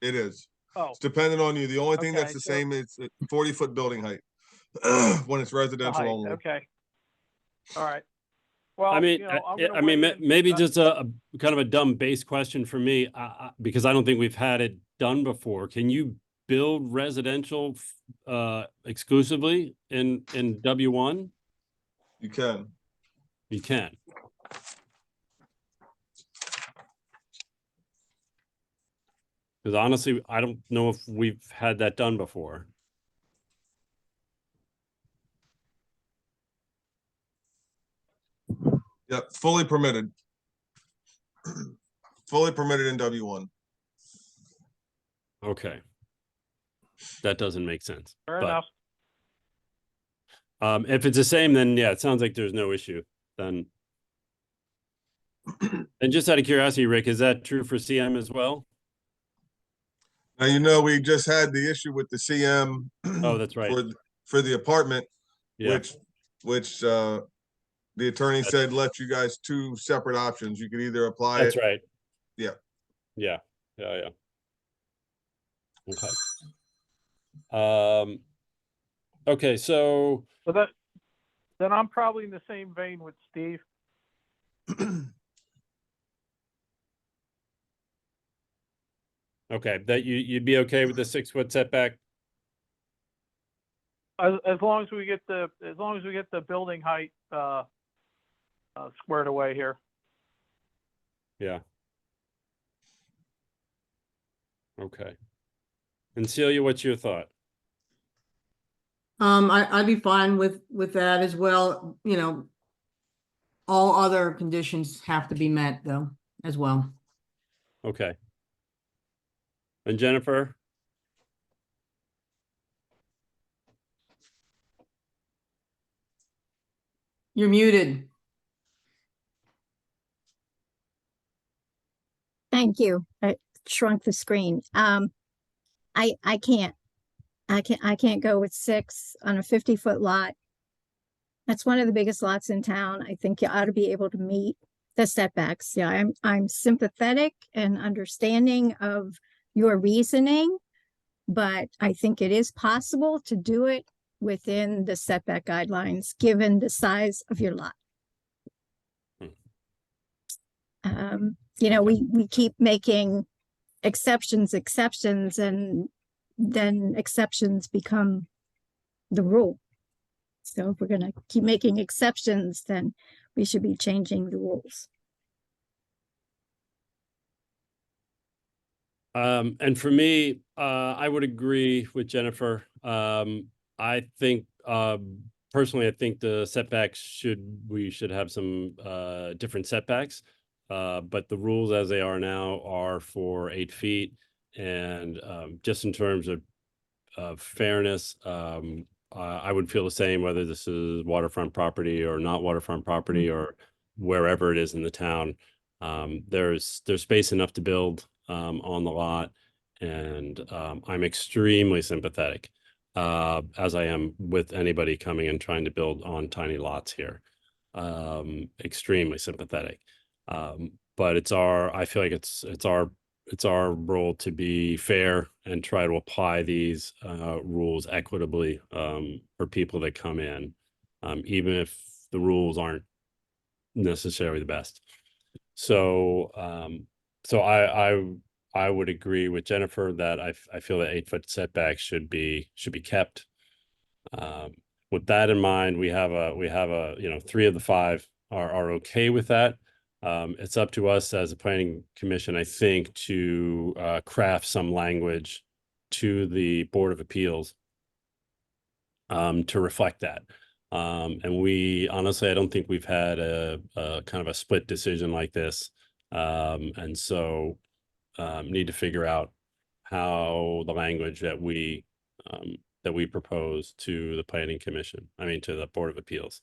It is. Oh, It's dependent on you. The only thing that's Okay, the so- same is 40-foot building height when it's the residential height, only. okay. All right. Well, I mean, I'm gonna I mean, weigh in. maybe just a kind of a dumb base question for me, because I don't think we've had it done before. Can you build residential exclusively in W1? You can. You can. Because honestly, I don't know if we've had that done before. Yep, fully permitted. Fully permitted in W1. Okay. That doesn't make sense. Fair but, enough. If it's the same, then yeah, it sounds like there's no issue then. And just out of curiosity, Rick, is that true for CM as well? Now, we just had the issue with the CM. Oh, that's right. For the apartment, Yeah, which the attorney said let you guys two separate options. You could either apply that's it. right. Yeah. Yeah. Okay. Okay, so So then I'm probably in the same vein with Steve. okay, that you'd be okay with the 6-foot setback? as long as we get the building height, squared away here. Yeah. Okay. And Celia, what's your thought? I'd be fine with that as well, you know. All other conditions have to be met though, as well. Okay. And Jennifer? You're muted. Thank you. I shrunk the screen. I can't go with 6 on a 50-foot lot. That's one of the biggest lots in town. I think you ought to be able to meet the setbacks. Yeah, I'm sympathetic and understanding of your reasoning, but I think it is possible to do it within the setback guidelines, given the size of your lot. You know, we keep making exceptions, and then exceptions become the rule. So if we're going to keep making exceptions, then we should be changing the rules. And for me, I would agree with Jennifer. I think, personally, I think the setbacks we should have some different setbacks. But the rules as they are now are for 8 feet. And just in terms of fairness, I would feel the same whether this is waterfront property or not waterfront property or wherever it is in the town. There's space enough to build on the lot, and I'm extremely sympathetic, as I am with anybody coming and trying to build on tiny lots here. Extremely sympathetic. But I feel like it's our role to be fair and try to apply these rules equitably for people that come in, even if the rules aren't necessarily the best. So I would agree with Jennifer that I feel that 8-foot setbacks should be kept. With that in mind, we have a 3 of the 5 are okay with that. It's up to us as a planning commission, I think, to craft some language to the Board of Appeals to reflect that. And we honestly, I don't think we've had a kind of a split decision like this. And so need to figure out how the language that we propose to the planning commission, to the Board of Appeals.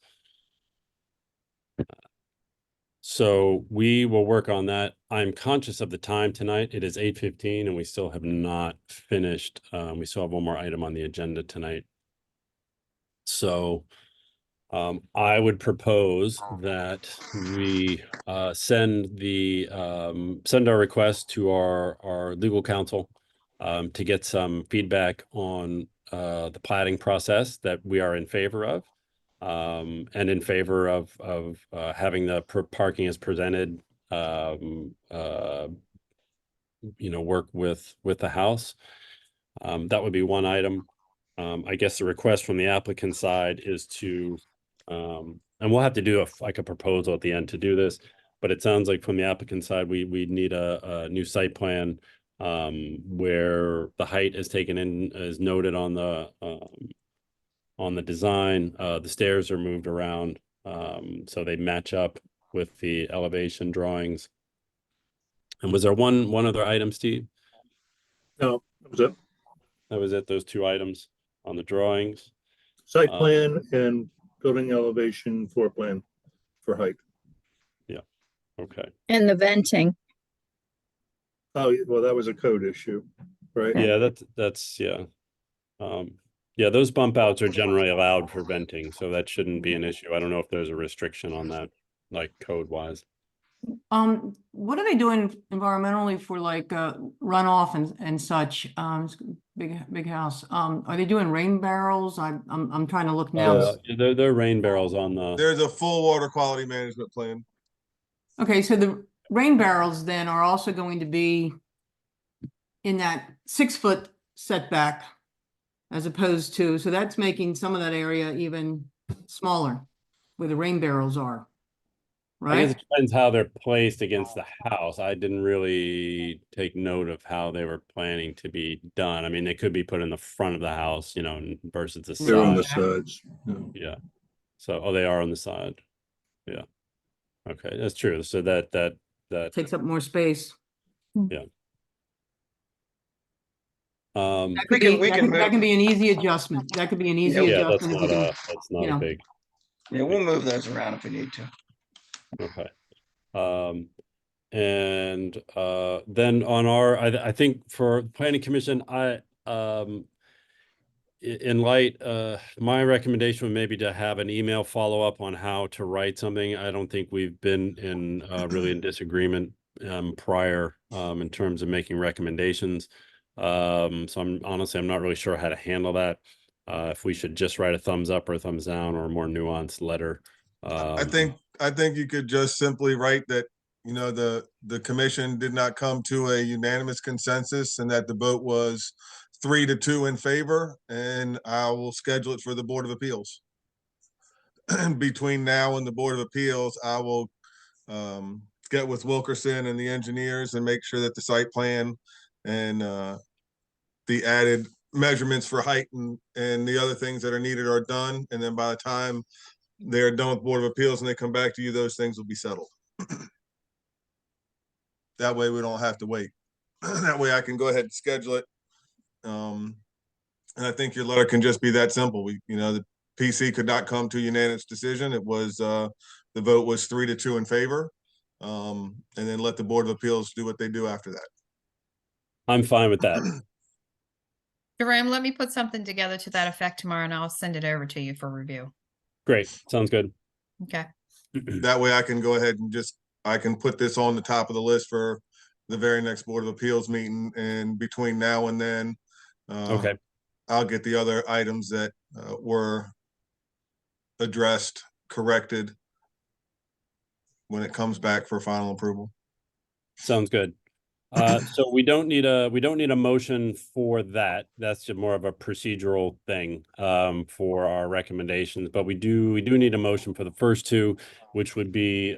So we will work on that. I'm conscious of the time tonight. It is 8:15 and we still have not finished. We still have one more item on the agenda tonight. So I would propose that we send our request to our legal counsel to get some feedback on the plating process that we are in favor of. And in favor of having the parking as presented, work with the house. That would be one item. I guess the request from the applicant side is to, and we'll have to do a proposal at the end to do this, but it sounds like from the applicant side, we need a new site plan where the height is taken in, is noted on the design. The stairs are moved around so they match up with the elevation drawings. And was there one other item, Steve? No, that was it. That was it, those 2 items on the drawings. Site plan and building elevation floor plan for height. Yeah, okay. And the venting. Oh, well, that was a code issue, right? Yeah, that's yeah. Yeah, those bump outs are generally allowed for venting, so that shouldn't be an issue. I don't know if there's a restriction on that, like code wise. What are they doing environmentally for like runoff and such? It's a big house. Are they doing rain barrels? I'm trying to look now. There are rain barrels on the. There's a full water quality management plan. Okay, so the rain barrels then are also going to be in that 6-foot setback as opposed to, so that's making some of that area even smaller where the rain barrels are. I guess Right? it depends how they're placed against the house. I didn't really take note of how they were planning to be done. I mean, they could be put in the front of the house, versus the They're on the side. sides. Yeah. Yeah. So, oh, they are on the side. Yeah. Okay, that's true. So that Takes up more space. um That We could can- be, we that can could, that move- can be an easy adjustment. That could be an easy Yeah, yeah, that's adjustment. not if you that's not you a know. big. Yeah, we'll move those around if we need to. Okay. And then on our, I think for planning commission, in light, my recommendation would maybe to have an email follow-up on how to write something. I don't think we've been in really in disagreement prior in terms of making recommendations. So I'm not really sure how to handle that. If we should just write a thumbs up or a thumbs down or a more nuanced letter. I think you could just simply write that, the commission did not come to a unanimous consensus and that the vote was 3-2 in favor, and I will schedule it for the Board of Appeals. Between now and the Board of Appeals, I will get with Wilkerson and the engineers and make sure that the site plan and the added measurements for height and the other things that are needed are done. And then by the time they're done with Board of Appeals and they come back to you, those things will be settled. That way we don't have to wait. That way I can go ahead and schedule it. And I think your letter can just be that simple. The PC could not come to a unanimous decision. It was, the vote was 3-2 in favor. And then let the Board of Appeals do what they do after that. I'm fine with that. Jerome, let me put something together to that effect tomorrow and I'll send it over to you for review. Great. Sounds good. Okay. That way I can go ahead and I can put this on the top of the list for the very next Board of Appeals meeting. And between now and then, Okay. I'll get the other items that were addressed, corrected when it comes back for final approval. Sounds good. So we don't need a motion for that. That's just more of a procedural thing for our recommendations. But we do need a motion for the first two, which would be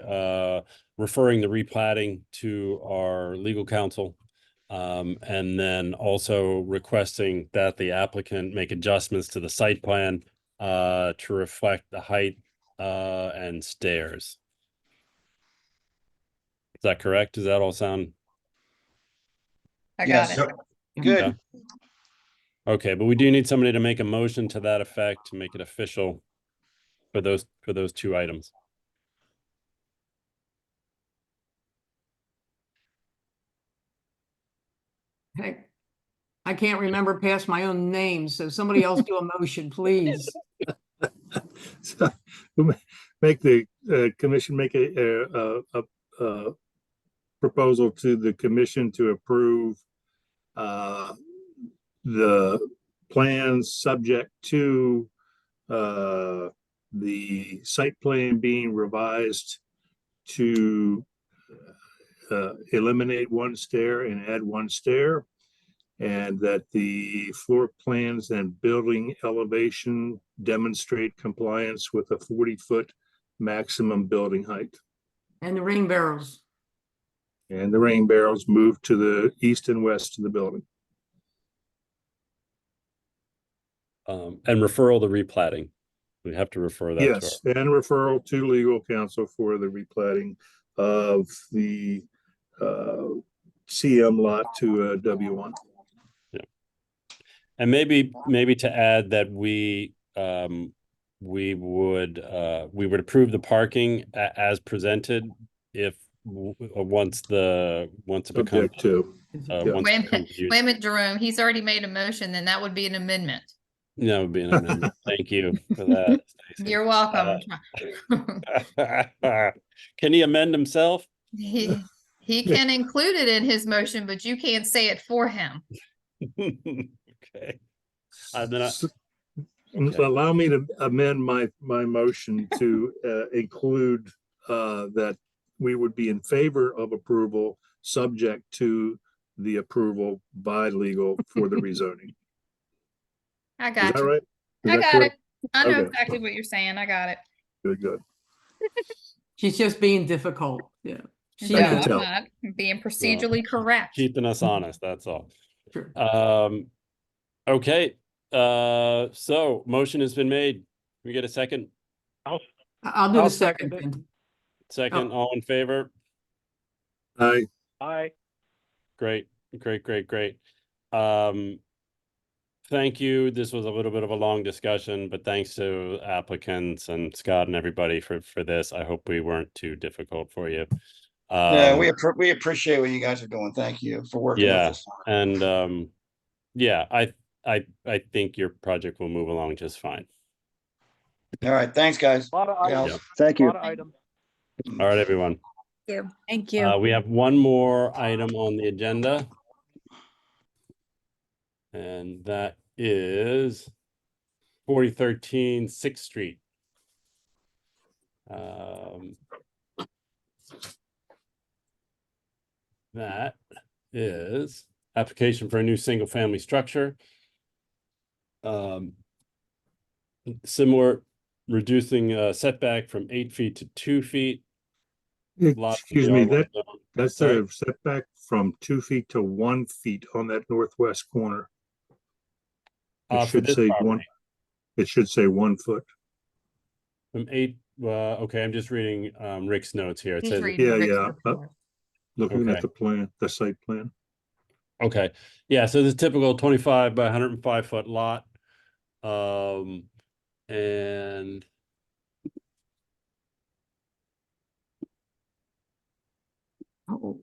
referring the replatting to our legal counsel. And then also requesting that the applicant make adjustments to the site plan to reflect the height and stairs. Is that correct? Does that all sound? I got Yes. it. Good. Okay, but we do need somebody to make a motion to that effect to make it official for those two items. Heck, I can't remember past my own name, so somebody else do a motion, please. So make the commission make a proposal to the commission to approve the plans subject to the site plan being revised to eliminate one stair and add one stair, and that the floor plans and building elevation demonstrate compliance with a 40-foot maximum building height. And the rain barrels. And the rain barrels move to the east and west of the building. And referral to replatting. We have to refer that to Yes, and referral to legal counsel for the replatting of the CM lot to W1. and maybe to add that we would approve the parking as presented if once it becomes Subject to. once Wait it a becomes minute, used. wait a minute, Jerome. He's already made a motion, then that would be an amendment. That would be an amendment. Thank you for that, Stacy. You're welcome. Can he amend himself? He can include it in his motion, but you can't say it for him. Okay. Then So okay. allow me to amend my motion to include that we would be in favor of approval, subject to the approval by legal for the rezoning. I Is got that you. right? Is I that got correct? it. I know Okay. exactly what you're saying. I got it. Good, good. She's just being difficult, yeah. She No, I can knows. I'm tell. not. I'm being procedurally correct. Keeping us honest, that's all. Sure. Okay, so motion has been made. Can we get a second? I'll do I'll the second second. it. then. Second, Oh. all in favor? I, Aye. Great, great, great, great. Thank you. This was a little bit of a long discussion, but thanks to applicants and Scott and everybody for this. I hope we weren't too difficult for you. Yeah, we appreciate what you guys are doing. Thank you for working with Yeah, us. and yeah, I think your project will move along just fine. All right, thanks, guys. A lot of Yeah. items. Thank A you. lot of items. All right, everyone. Thank We have one more item on the agenda. And that is 4013 6th Street. That is application for a new single-family structure. Similar, reducing setback from 8 feet to 2 feet. Lots of excuse the me, R1 zone. that's Sorry. a setback from 2 feet to 1 feet on that northwest corner. It For should this say property. one, it should say 1 foot. From 8, okay, I'm just reading Rick's notes here. It He's says, reading Yeah, Rick's yeah, report. Looking Okay. at the plan, the site plan. okay, yeah, so this is typical 25 by 105 foot lot. And Oh.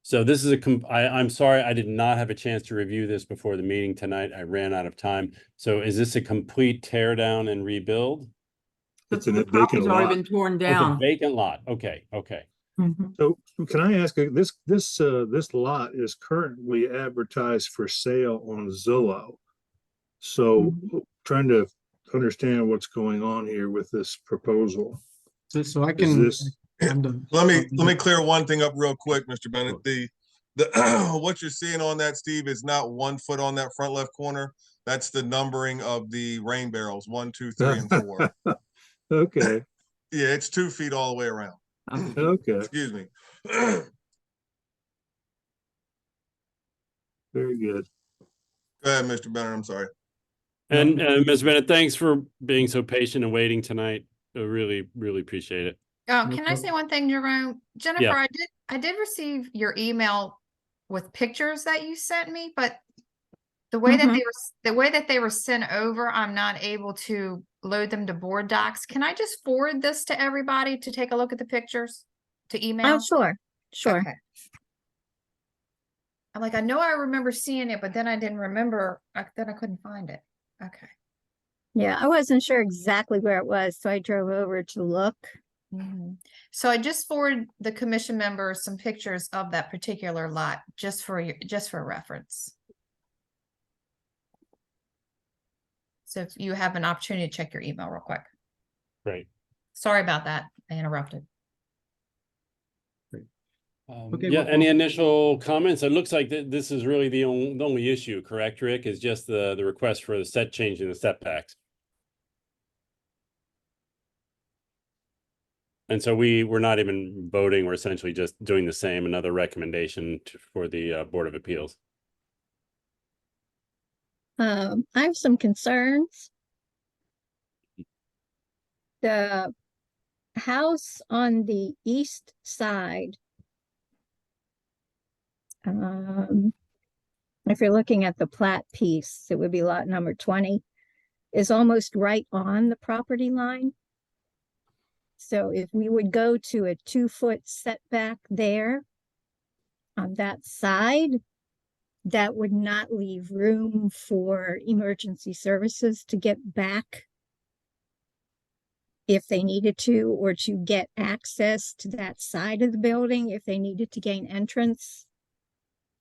so this is I'm sorry, I did not have a chance to review this before the meeting tonight. I ran out of time. So is this a complete tear down and rebuild? It's The in a property's vacant already lot. been torn It's a down. vacant lot. Okay, okay. Mhm. So can I ask, this lot is currently advertised for sale on Zillow. So trying to understand what's going on here with this proposal. So I Is can. this, Let me clear one thing up real quick, Mr. Bennett. The what you're seeing on that, Steve, is not 1 foot on that front left corner. That's the numbering of the rain barrels, 1, 2, 3, and 4. okay, Yeah, it's 2 feet all the way around. okay, Excuse me. very good. Go ahead, Mr. Bennett. I'm sorry. And Ms. Bennett, thanks for being so patient and waiting tonight. I really, really appreciate it. Oh, No can I say one thing, Jerome? Jennifer, Yeah. I did receive your email with pictures that you sent me, but the way that they were sent over, I'm not able to load them to board docs. Can I just forward this to everybody to take a look at the pictures to email? Oh, sure. Okay. I'm like, I know I remember seeing it, but then I didn't remember, then I couldn't find it. Okay. Yeah, I wasn't sure exactly where it was, so I drove over to look. Mhm. So I just forwarded the commission members some pictures of that particular lot, just for reference. So if you have an opportunity to check your email real quick. Great. Sorry about that. I interrupted. Okay, Yeah, well- any initial comments? It looks like this is really the only issue, correct, Rick? Is just the request for the change in the setbacks. And so we're not even voting, we're essentially just doing the same, another recommendation for the Board of Appeals. I have some concerns. The house on the east side, if you're looking at the plat piece, it would be lot number 20, is almost right on the property line. So if we would go to a 2-foot setback there on that side, that would not leave room for emergency services to get back if they needed to, or to get access to that side of the building if they needed to gain entrance.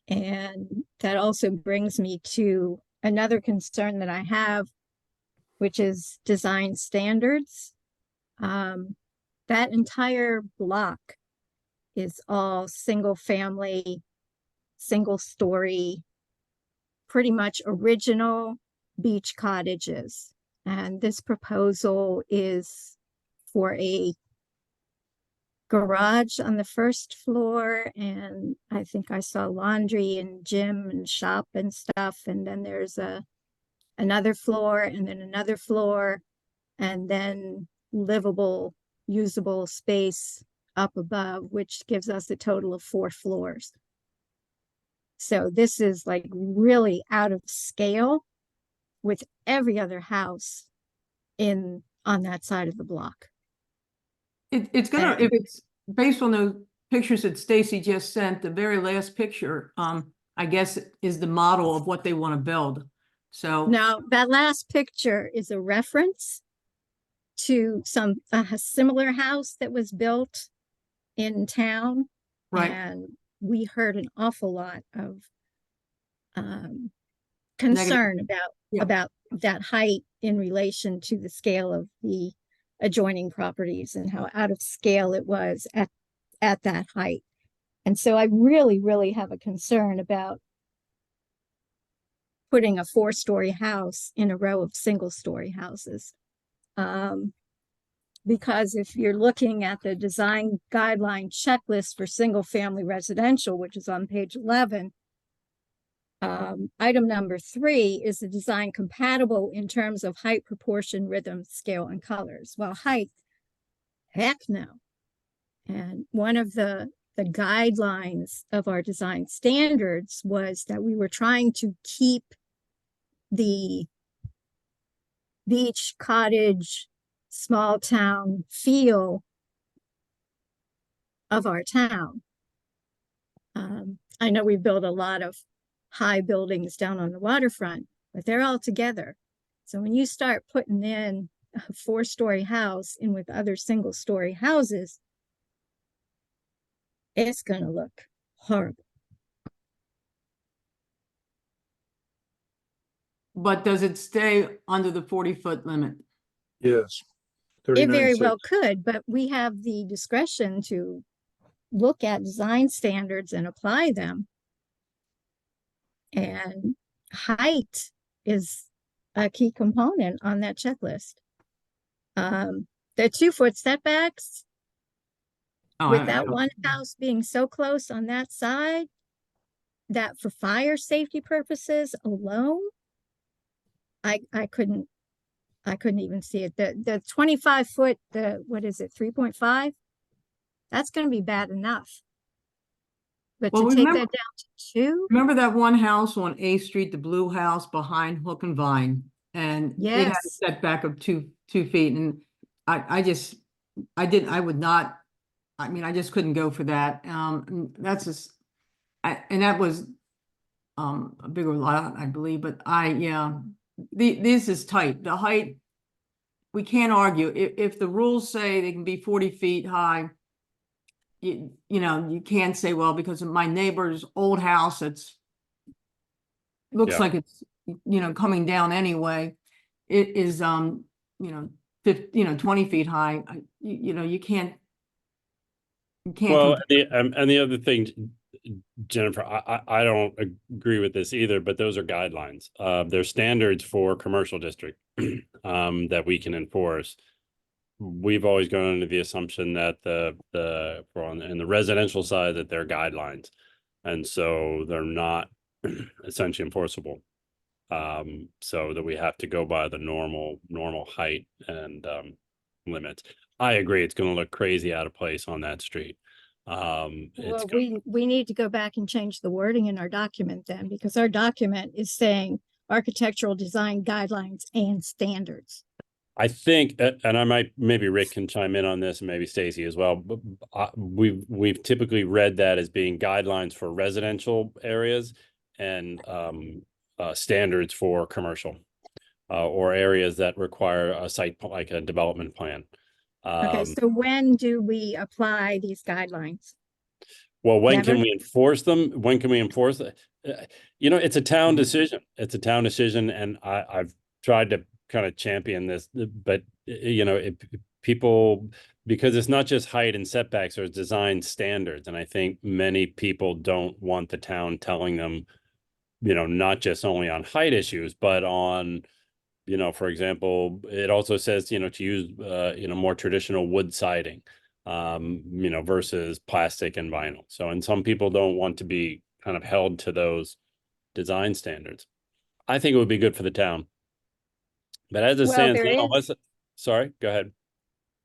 And that also brings me to another concern that I have, which is design standards. That entire block is all single family, single story pretty much original beach cottages. And this proposal is for a garage on the first floor, and I think I saw laundry and gym and shop and stuff. And then there's another floor, and then another floor, and then livable, usable space up above, which gives us a total of 4 floors. So this is like really out of scale with every other house on that side of the block. It's gonna, And- if it's based on the pictures that Stacy just sent, the very last picture, I guess is the model of what they want to build. So. Now, that last picture is a reference to a similar house that was built in town. Right. And we heard an awful lot of concern Yeah. about that height in relation to the scale of the adjoining properties and how out of scale it was at that height. And so I really, really have a concern about putting a 4-story house in a row of single-story houses. Because if you're looking at the design guideline checklist for single-family residential, which is on page 11, item number 3 is the design compatible in terms of height, proportion, rhythm, scale, and colors. Well, height, heck no. And one of the guidelines of our design standards was that we were trying to keep the beach, cottage, small town feel of our town. I know we built a lot of high buildings down on the waterfront, but they're all together. So when you start putting in a 4-story house in with other single-story houses, it's going to look horrible. But does it stay under the 40-foot limit? Yes. It very 39.6. well could, but we have the discretion to look at design standards and apply them. And height is a key component on that checklist. The 2-foot setbacks, Oh, with that one house being so close on that side, that for fire safety purposes alone, I couldn't even see it. The 25-foot, what is it, 3.5? That's going to be bad enough. But Well, to take remember- that down to 2, Remember that one house on A Street, the blue house behind Hook and Vine? And it had a Yes. setback of 2 feet, and I just couldn't go for that. And that's just, and that was a bigger lot, I believe, but this is tight. The height, we can't argue. If the rules say they can be 40 feet high, you know, you can't say, well, because of my neighbor's old house, looks Yeah. like it's, coming down anyway. It is, 20 feet high. You can't. Well, compare. and the other thing, Jennifer, I don't agree with this either, but those are guidelines. They're standards for commercial district that we can enforce. We've always gone under the assumption that in the residential side that they're guidelines, and so they're not essentially enforceable. So that we have to go by the normal height and limits. I agree, it's going to look crazy out of place on that street. well, we need to go back and change the wording in our document then, because our document is saying architectural design guidelines and standards. I think, and I might, maybe Rick can chime in on this, and maybe Stacy as well. But we've typically read that as being guidelines for residential areas and standards for commercial or areas that require a site like a development plan. Okay, so when do we apply these guidelines? Well, when can Never? we enforce them? When can we enforce it? It's a town decision. It's a town decision, and I've tried to kind of champion this, but people, because it's not just height and setbacks, there's design standards, and I think many people don't want the town telling them you know, not just only on height issues, but on, you know, for example, it also says, you know, to use, you know, more traditional wood siding, you know, versus plastic and vinyl. So, and some people don't want to be kind of held to those design standards. I think it would be good for the town. But as it Well, stands there now, is- sorry, go ahead.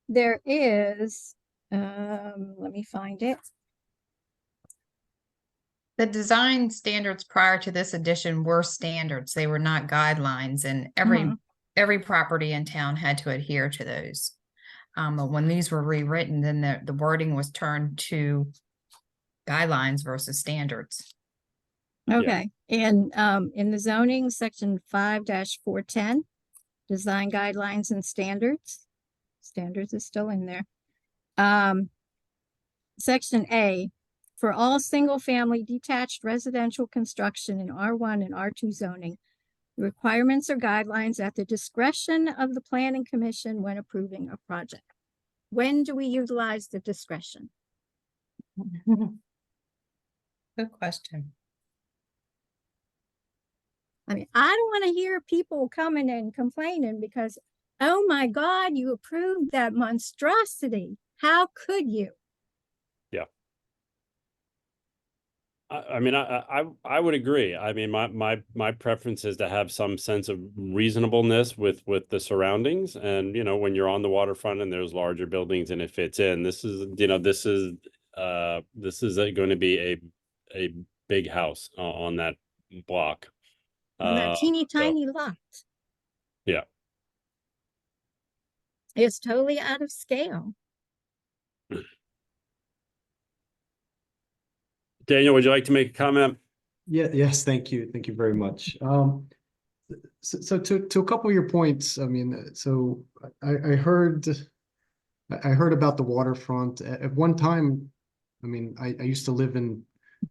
There is, let me find it. The design standards prior to this edition were standards. They were not guidelines, and every property in town had to adhere to those. But when these were rewritten, then the wording was turned to guidelines versus standards. Okay, and in the zoning, section 5-410, design guidelines and standards. Standards is still in there. Section A, for all single-family detached residential construction in R1 and R2 zoning, the requirements or guidelines at the discretion of the planning commission when approving a project. When do we utilize the discretion? Good question. I mean, I don't want to hear people coming and complaining because, oh my God, you approved that monstrosity. How could you? Yeah. I mean, I would agree. I mean, my preference is to have some sense of reasonableness with the surroundings, and you know, when you're on the waterfront and there's larger buildings and it fits in, this is, you know, this is going to be a big house on that block. On that teeny tiny lot. Yeah. It's totally out of scale. Daniel, would you like to make a comment? Yeah, yes, thank you. Thank you very much. So to a couple of your points, I mean, so I heard about the waterfront. At one time, I mean, I used to live in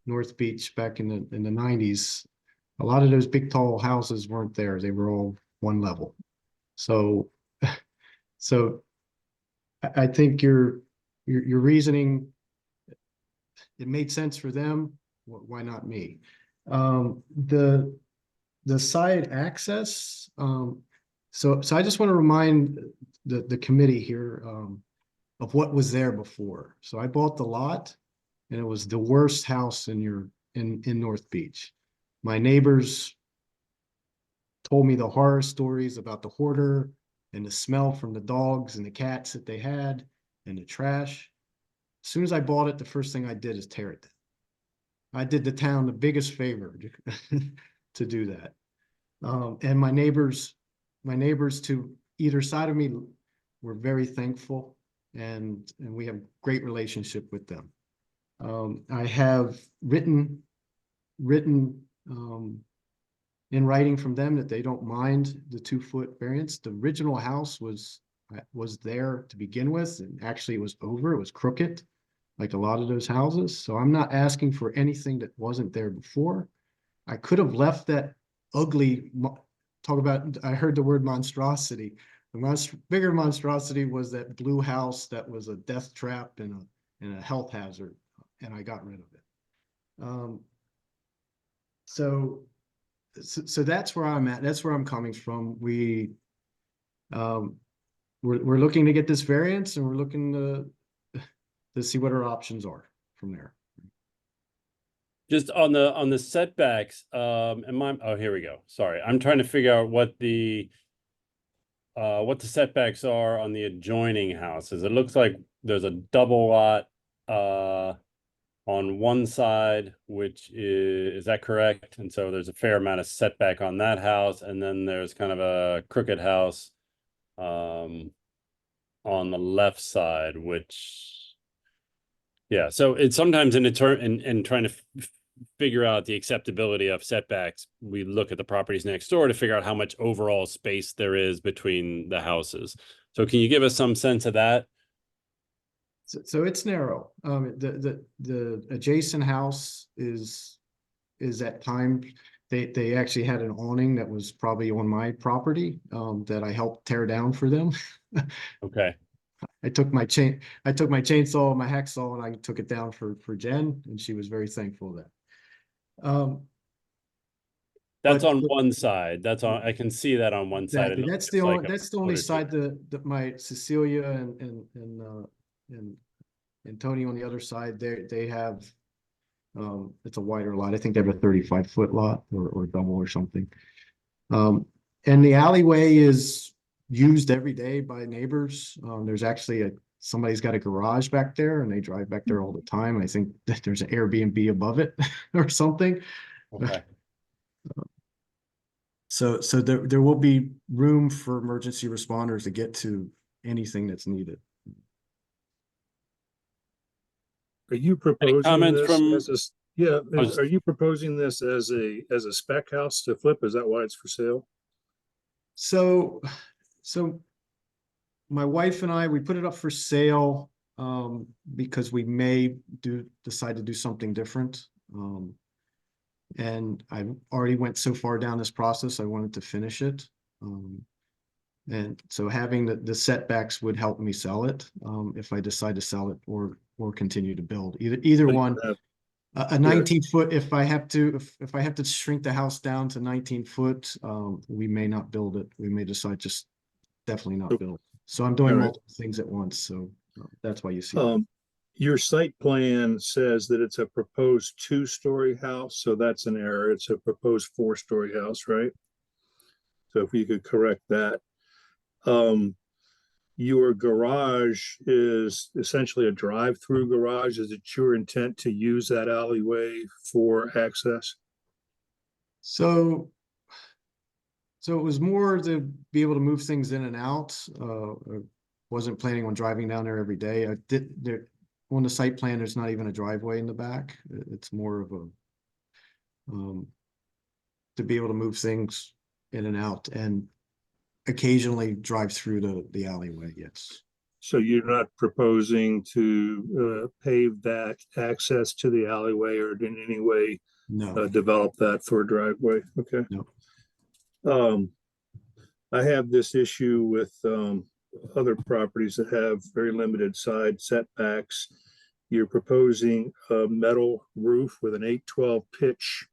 North Beach back in the 90s. A lot of those big tall houses weren't there. They were all one level. So I think your reasoning, it made sense for them. Why not me? The side access. So I just want to remind the committee here of what was there before. So I bought the lot, and it was the worst house in North Beach. My neighbors told me the horror stories about the hoarder and the smell from the dogs and the cats that they had and the trash. As soon as I bought it, the first thing I did is tear it down. I did the town the biggest favor to do that. And my neighbors to either side of me were very thankful, and we have great relationship with them. I have written in writing from them that they don't mind the 2-foot variance. The original house was there to begin with, and actually it was crooked, like a lot of those houses. So I'm not asking for anything that wasn't there before. I could have left that ugly, I heard the word monstrosity. The bigger monstrosity was that blue house that was a death trap and a health hazard, and I got rid of it. So that's where I'm at. That's where I'm coming from. We're looking to get this variance, and we're looking to see what our options are from there. Just on the setbacks, here we go. Sorry, I'm trying to figure out what the setbacks are on the adjoining houses. It looks like there's a double lot on one side, which is that correct? And so there's a fair amount of setback on that house, and then there's kind of a crooked house on the left side, which, yeah. So it's sometimes in trying to figure out the acceptability of setbacks, we look at the properties next door to figure out how much overall space there is between the houses. So can you give us some sense of that? So it's narrow. The adjacent house is at time, they actually had an awning that was probably on my property that I helped tear down for them. Okay. I took my chainsaw, my hacksaw, and I took it down for Jen, and she was very thankful of that. That's But on the- one side. That's on, I can see that on one side. Exactly. and That's it's like a that's the only foot or two. side that my Cecilia and Tony on the other side, they have, it's a wider lot. I think they have a 35-foot lot or double or something. And the alleyway is used every day by neighbors. There's actually somebody's got a garage back there and they drive back there all the time. I think that there's an Airbnb above it or something. Okay. So there will be room for emergency responders to get to anything that's needed. Are you proposing comments this from- as a, yeah, I was- are you proposing this as a spec house to flip? Is that why it's for sale? So my wife and I, we put it up for sale because we may decide to do something different. And I already went so far down this process, I wanted to finish it. And so having the setbacks would help me sell it if I decide to sell it or continue to build. Either So you one. have- A 19-foot, if I have to shrink the house down to 19 foot, we may not build it. We may decide just definitely not build. So I'm doing All right. multiple things at once, so that's why you see. it. Your site plan says that it's a proposed 2-story house, so that's an error. It's a proposed 4-story house, right? So if you could correct that. Your garage is essentially a drive-through garage. Is it your intent to use that alleyway for access? So it was more to be able to move things in and out. I wasn't planning on driving down there every day. I did there on the site plan, there's not even a driveway in the back. It's more of a to be able to move things in and out and occasionally drive through the alleyway, yes. So you're not proposing to pave that access to the alleyway or in any way No, develop that for a driveway? Okay. no. I have this issue with other properties that have very limited side setbacks. You're proposing a metal roof with an 812 pitch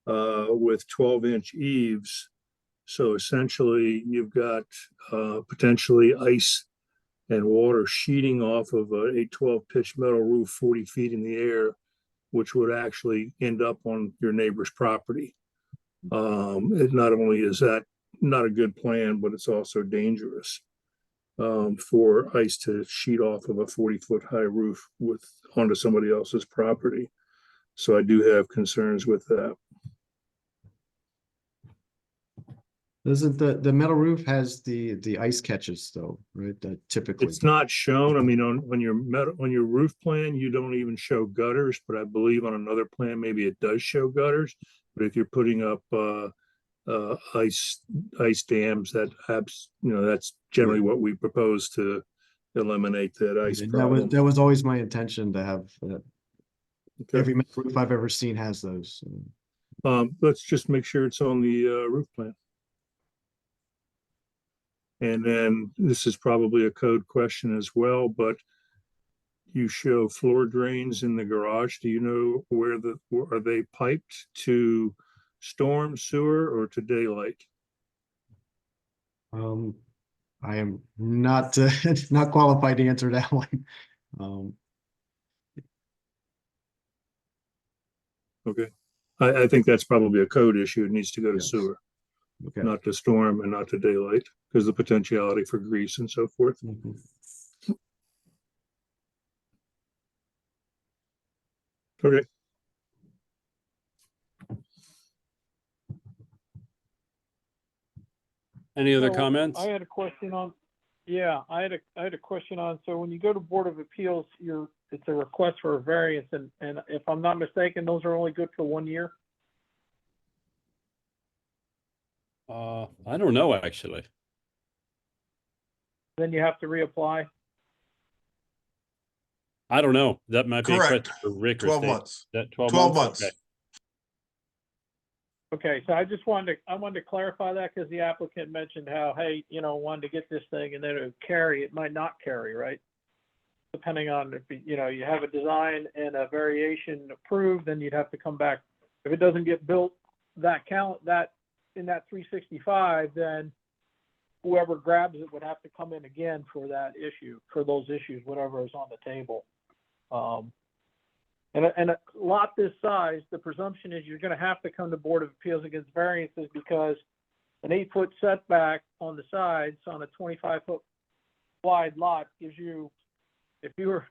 with 12-inch eaves. So essentially, you've got potentially ice and water sheeting off of a 812 pitch metal roof 40 feet in the air, which would actually end up on your neighbor's property. It not only is that not a good plan, but it's also dangerous for ice to sheet off of a 40-foot high roof onto somebody else's property. So I do have concerns with that. Doesn't the metal roof has the ice catches though, right? That typically. It's not shown. I mean, on your roof plan, you don't even show gutters, but I believe on another plan, maybe it does show gutters. But if you're putting up ice dams, that's generally what we propose to eliminate that ice And problem. that was always my intention to have that. Okay. Every metal roof I've ever seen has those. So. Let's just make sure it's on the roof plan. And then this is probably a code question as well, but you show floor drains in the garage. Do you know where are they piped to storm sewer or to daylight? I am not not qualified to answer that one. Okay. I think that's probably a code issue. It needs to go to Yes. sewer, Okay. not to storm and not to daylight, because the potentiality for grease and so forth. Mhm. Okay. Any other So, comments? I had a question on, yeah, I had a question on, so when you go to Board of Appeals, it's a request for a variance, and if I'm not mistaken, those are only good for 1 year? I don't know, actually. Then you have to reapply? I don't know. That might be a Correct. question for Rick or 12 Steve. months. That 12 12 months? months. Okay. Okay, so I wanted to clarify that because the applicant mentioned how, hey, wanted to get this thing and then it would carry, it might not carry, right? Depending on if, you have a design and a variation approved, then you'd have to come back. If it doesn't get built that count, that, in that 365, then whoever grabs it would have to come in again for that issue, for those issues, whatever is on the table. And a lot this size, the presumption is you're gonna have to come to Board of Appeals against variances because an 8-foot setback on the sides on a 25-foot wide lot gives you, if you were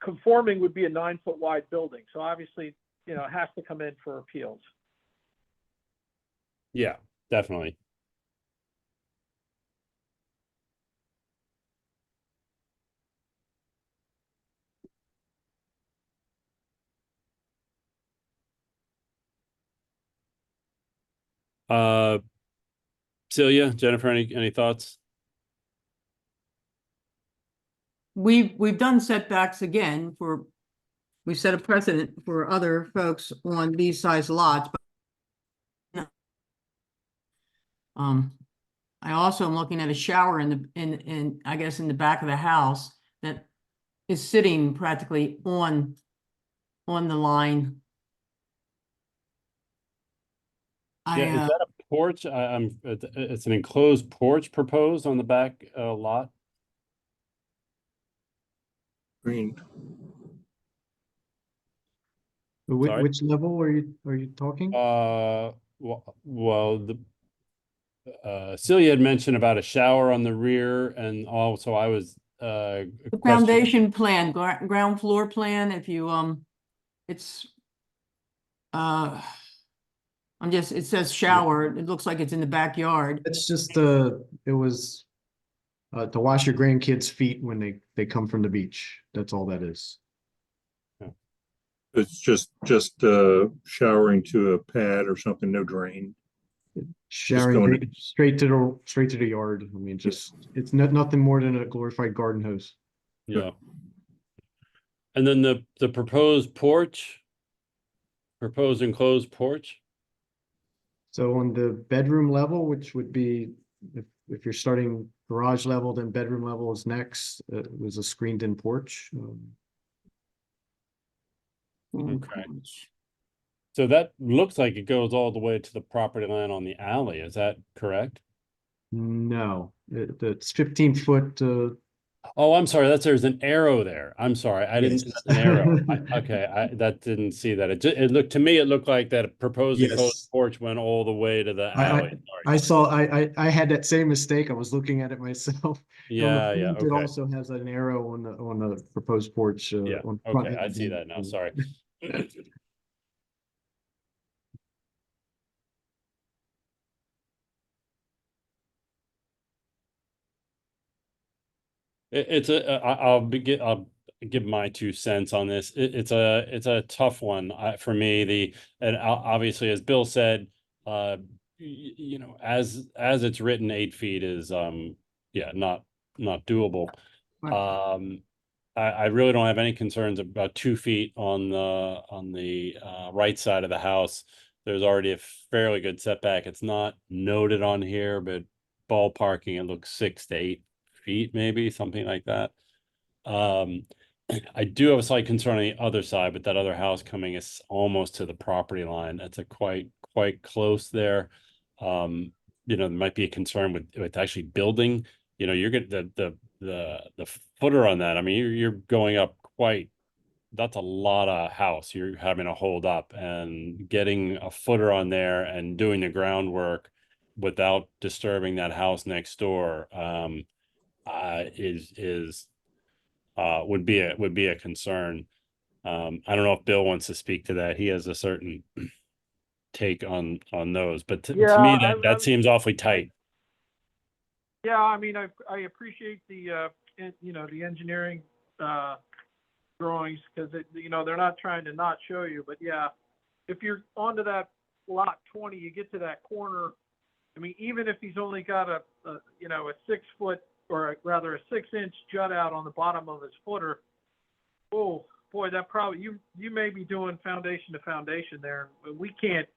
conforming, would be a 9-foot wide building. So obviously, you know, it has to come in for appeals. Yeah, definitely. Celia, Jennifer, any thoughts? We've done setbacks again for, we set a precedent for other folks on these size lots, but I also am looking at a shower in I guess in the back of the house that is sitting practically on the line. Yeah, is that a porch? It's an enclosed porch proposed on the back lot. Green. Sorry? Which level are you talking? Well, Celia had mentioned about a shower on the rear, and also I was The questioning- foundation plan, ground floor plan, if you, it's, it says shower, it looks like it's in the backyard. It's just it was to wash your grandkids' feet when they come from the beach. That's all that is. It's just showering to a pad or something, no drain. Showering going straight to the yard. I mean, it's nothing more than a glorified garden hose. Yeah. And then the proposed enclosed porch. So on the bedroom level, which would be if you're starting garage level, then bedroom level is next. It was a screened-in porch. Okay. So that looks like it goes all the way to the property line on the alley. Is that correct? No, it's 15-foot. Oh, I'm sorry. There's an arrow there. I'm sorry. I didn't see Yes. an arrow. I didn't see that. It looked to me. It looked like that proposed Yes. enclosed porch went all the way to the alley. I saw. I had that same mistake. I was looking at it myself. Yeah, On the yeah. front, It Okay. also has an arrow on the proposed porch. Yeah. On the front Okay. I end. see that now. Sorry. I'll give my 2 cents on this. It's a tough one for me. Obviously, as Bill said, you know, as it's written, 8 feet is yeah, not doable. I really don't have any concerns about 2 feet on the right side of the house. There's already a fairly good setback. It's not noted on here, but ballparking, it looks 6 to 8 feet, maybe something like that. I do have a slight concern on the other side, but that other house coming is almost to the property line. That's a quite close there. You know, there might be a concern with actually building. You know, you're getting the footer on that. I mean, you're going up that's a lot of house you're having to hold up, and getting a footer on there and doing the groundwork without disturbing that house next door would be a concern. I don't know if Bill wants to speak to that. He has a certain take on those, but to me that seems awfully tight. Yeah, I mean, I appreciate the the engineering drawings, because you know, they're not trying to not show you, but yeah, if you're onto that lot 20, you get to that corner. I mean, even if he's only got a 6-foot, or rather a 6-inch jut out on the bottom of his footer, oh boy, that probably you may be doing foundation to foundation there. We can't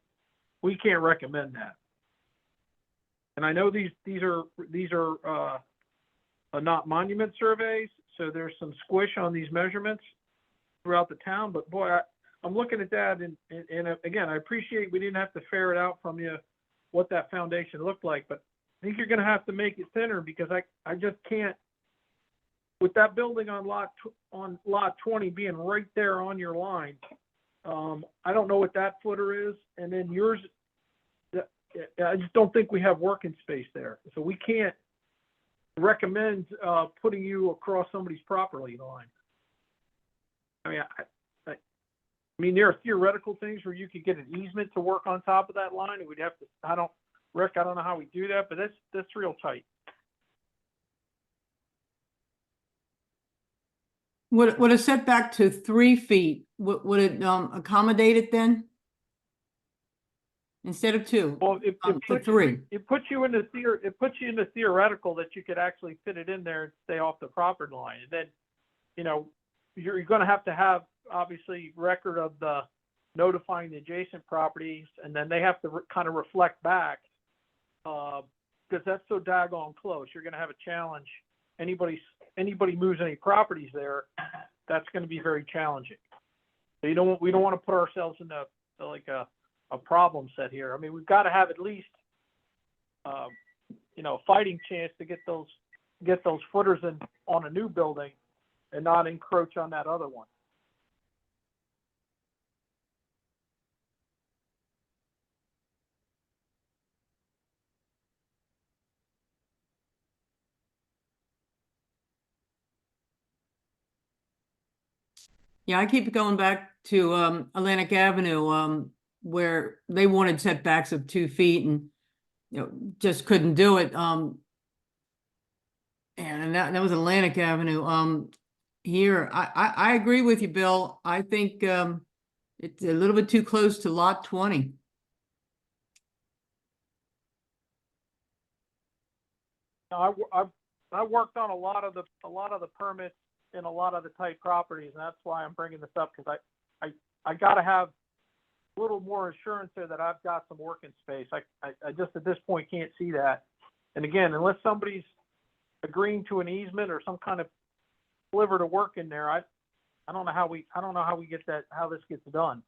recommend that. And I know these are not monument surveys, so there's some squish on these measurements throughout the town. But boy, I'm looking at that and again, I appreciate we didn't have to ferret out from you what that foundation looked like, but I think you're gonna have to make it thinner because I just can't, with that building on lot 20 being right there on your line. I don't know what that footer is, and then yours, I just don't think we have working space there. So we can't recommend putting you across somebody's property line. I mean, I mean, there are theoretical things where you could get an easement to work on top of that line, and we'd have to, Rick, I don't know how we do that, but that's real tight. Would a setback to 3 feet, would it accommodate it then? Instead of 2, Well, to 3? It puts you in the theoretical that you could actually fit it in there and stay off the property line. And then, you know, you're going to have obviously record of the notifying the adjacent properties, and then they have to kind of reflect back because that's so daggone close. You're going to have a challenge. Anybody moves any properties there, that's going to be very challenging. So we don't want to put ourselves in a problem set here. I mean, we've got to have at least a fighting chance to get those footers in on a new building and not encroach on that other one. Yeah, I keep going back to Atlantic Avenue, where they wanted setbacks of 2 feet and, you know, just couldn't do it. And that was Atlantic Avenue. Here, I agree with you, Bill. I think it's a little bit too close to lot 20. I worked on a lot of the permits in a lot of the tight properties, and that's why I'm bringing this up, because I got to have a little more assurance there that I've got some working space. I just at this point can't see that. And again, unless somebody's agreeing to an easement or some kind of sliver to work in there, I don't know how we get that, how this gets done.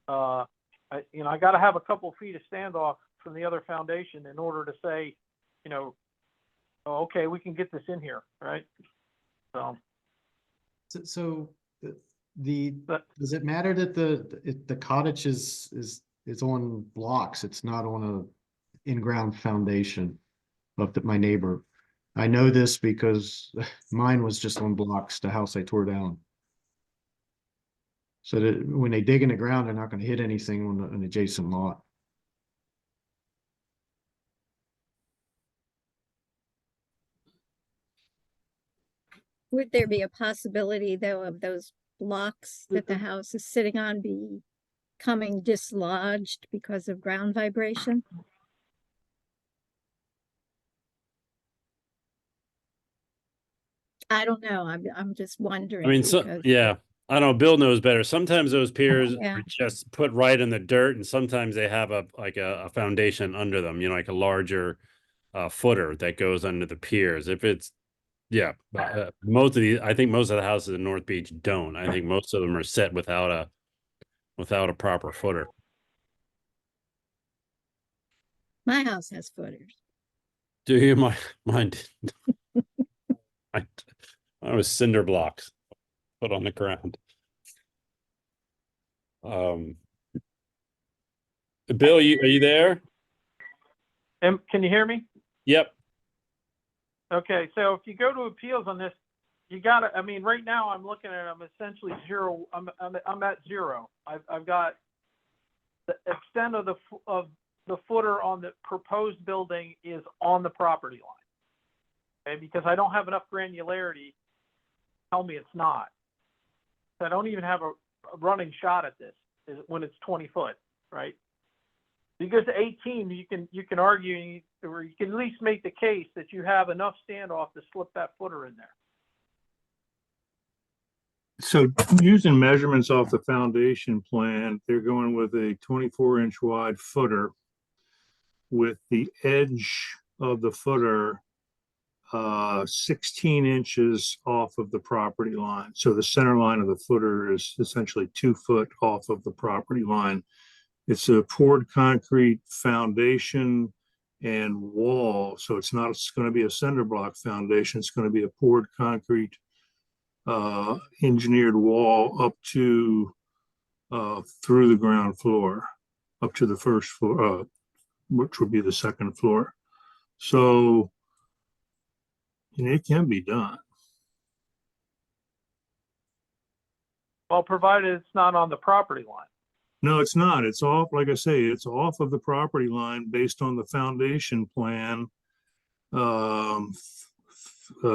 I got to have a couple feet of standoff from the other foundation in order to say, oh, okay, we can get this in here, right? So does it matter that the cottage is on blocks? It's not on a in-ground foundation of my neighbor. I know this because mine was just on blocks, the house I tore down. So that when they dig in the ground, they're not going to hit anything on an adjacent lot. Would there be a possibility, though, of those blocks that the house is sitting on becoming dislodged because of ground vibration? I don't know. I'm just wondering. I mean, because yeah, I don't know. Bill knows better. Sometimes those piers Yeah. are just put right in the dirt, and sometimes they have a foundation under them. Like a larger footer that goes under the piers. If it's I think most of the houses in North Beach don't. I think most of them are set without a proper footer. my house has footers. Do you? Mine didn't. I was cinder blocks put on the ground. Bill, are you there? Can you hear me? Yep. Okay, so if you go to appeals on this, you gotta, I mean, right now I'm looking at, I'm essentially zero, I'm at 0. I've got the extent of the footer on the proposed building is on the property line. Okay, because I don't have enough granularity to tell me it's not. I don't even have a running shot at this when it's 20 foot, right? Because 18, you can argue, or you can at least make the case that you have enough standoff to slip that footer in there. So using measurements off the foundation plan, they're going with a 24-inch wide footer with the edge of the footer 16 inches off of the property line. So the center line of the footer is essentially 2 foot off of the property line. It's a poured concrete foundation and wall, so it's going to be a cinder block foundation. It's going to be a poured concrete engineered wall up to through the ground floor, up to the first floor, which would be the second floor. So it can be done. Well, provided it's not on the property line. No, it's not. It's off, like I say, it's off of the property line based on the foundation plan.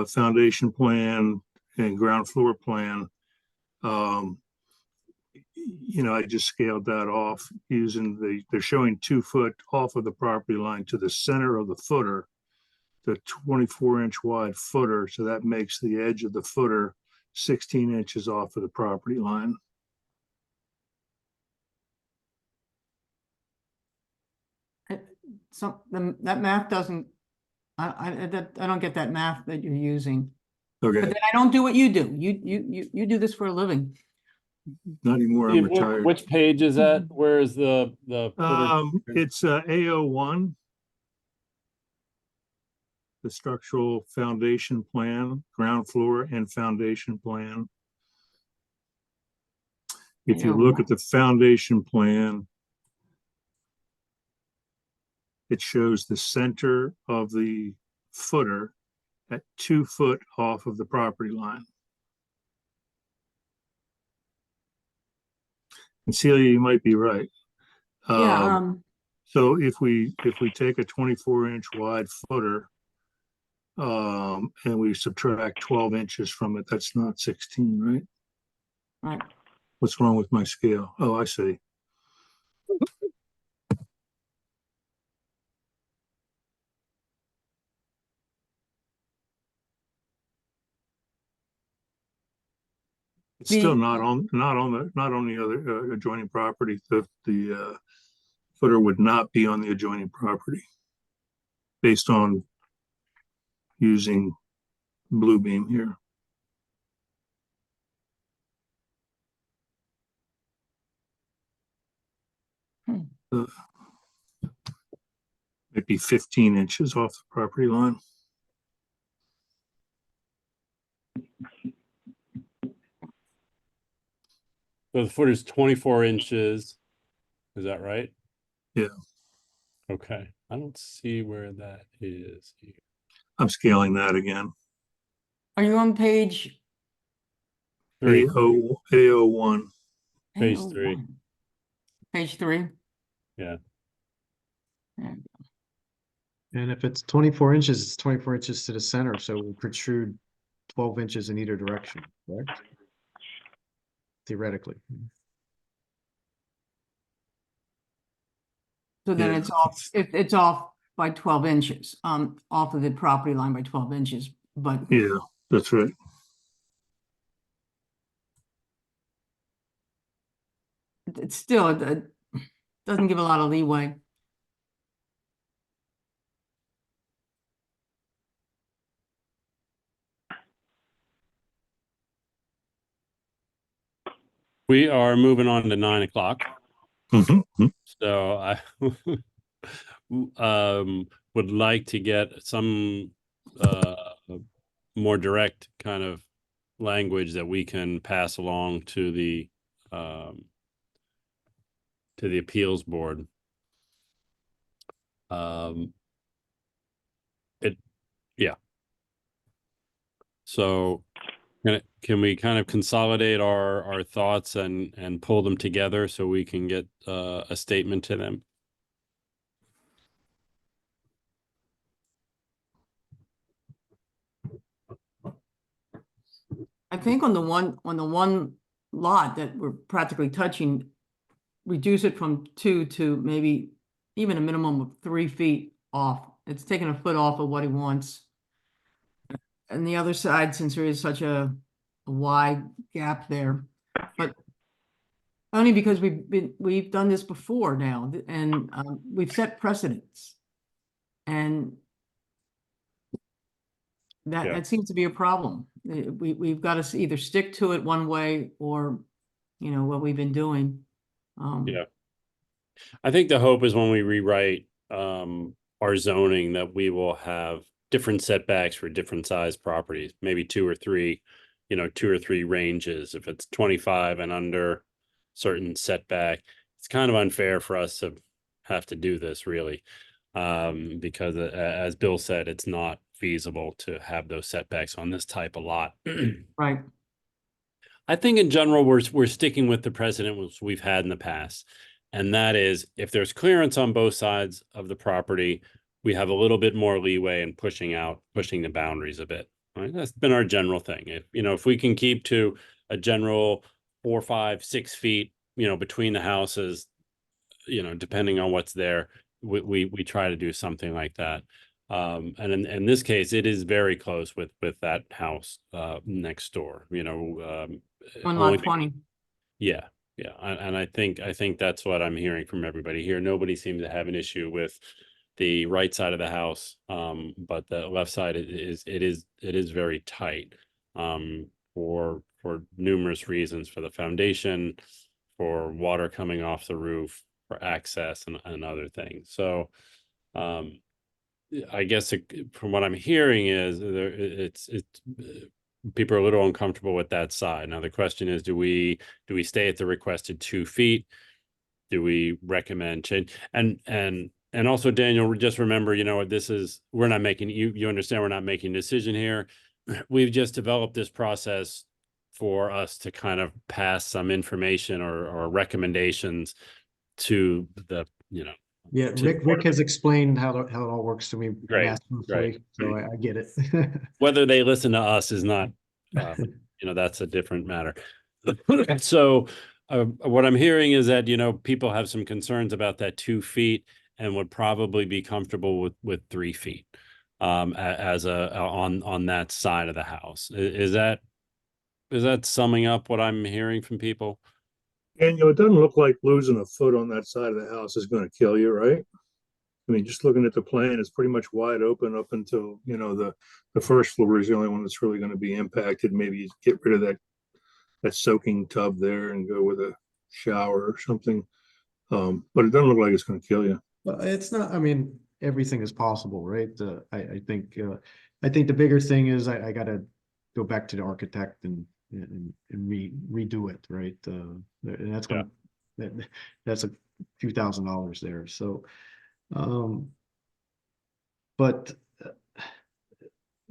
Foundation plan and ground floor plan. I just scaled that off using they're showing 2 foot off of the property line to the center of the footer, the 24-inch wide footer. So that makes the edge of the footer 16 inches off of the property line. That math doesn't, I don't get that math that you're using. Okay. But then I don't do what you do. You do this for a living. Not anymore. I'm Steve, retired. which page is that? Where is the footer? It's AO1. The structural foundation plan, ground floor and foundation plan. If you look at the foundation plan, it shows the center of the footer at 2 foot off of the property line. And Celia, you might be right. So if we take a 24-inch wide footer, and we subtract 12 inches from it, that's not 16, right? Right. What's wrong with my scale? Oh, I see. It's still not on the other adjoining property. The footer would not be on the adjoining property based on using Bluebeam here. Maybe 15 inches off the property line. So the footer's 24 inches. Is that right? Yeah. Okay. I don't see where that is here. I'm scaling that again. Are you on page? AO1. Page 3. Page 3? Yeah. And if it's 24 inches, it's 24 inches to the center, so it will protrude 12 inches in either direction, right? Theoretically. So then Yeah. it's off, it's off by 12 inches, off of the property line by 12 inches, but Yeah, that's right. it's still, it doesn't give a lot of leeway. We are moving on to 9 o'clock. So I would like to get some more direct kind of language that we can pass along to the appeals board. So can we kind of consolidate our thoughts and pull them together so we can get a statement to them? I think on the one lot that we're practically touching, reduce it from 2 to maybe even a minimum of 3 feet off. It's taking a foot off of what he wants. And the other side, since there is such a wide gap there, but only because we've done this before now, and we've set precedents. And that, Yeah. that seems to be a problem. We've got to either stick to it one way or, you know, what we've been doing. Yeah. I think the hope is when we rewrite our zoning that we will have different setbacks for different size properties, maybe 2 or 3, 2 or 3 ranges. If it's 25 and under certain setback, it's kind of unfair for us to have to do this really. Because as Bill said, it's not feasible to have those setbacks on this type of lot. Right. I think in general, we're sticking with the precedent which we've had in the past. And that is if there's clearance on both sides of the property, we have a little bit more leeway in pushing the boundaries a bit. Right? That's been our general thing. If we can keep to a general 4, 5, 6 feet, between the houses, depending on what's there, we try to do something like that. And in this case, it is very close with that house next door, On only lot 20. yeah. Yeah. And I think that's what I'm hearing from everybody here. Nobody seems to have an issue with the right side of the house. But the left side is very tight. For numerous reasons, for the foundation, for water coming off the roof, for access and other things. So I guess from what I'm hearing is it's people are a little uncomfortable with that side. Now the question is, do we stay at the requested 2 feet? Do we recommend change? And also, Daniel, just remember, we're not making, you understand, we're not making a decision here. We've just developed this process for us to kind of pass some information or recommendations to the, Yeah, to the Rick board. has explained how it all works to me Great, masterfully, so great. I get it. Whether they listen to us is not, that's a different matter. So what I'm hearing is that, people have some concerns about that 2 feet and would probably be comfortable with 3 feet as on that side of the house. Is that summing up what I'm hearing from people? And it doesn't look like losing a foot on that side of the house is going to kill you, right? I mean, just looking at the plan, it's pretty much wide open up until, the first floor is the only one that's really going to be impacted. Maybe you get rid of that soaking tub there and go with a shower or something. But it doesn't look like it's going to kill you. Well, it's not, I mean, everything is possible, right? I think the bigger thing is I gotta go back to the architect and redo it, right? And that's gonna, that's a few $1,000s there, so. But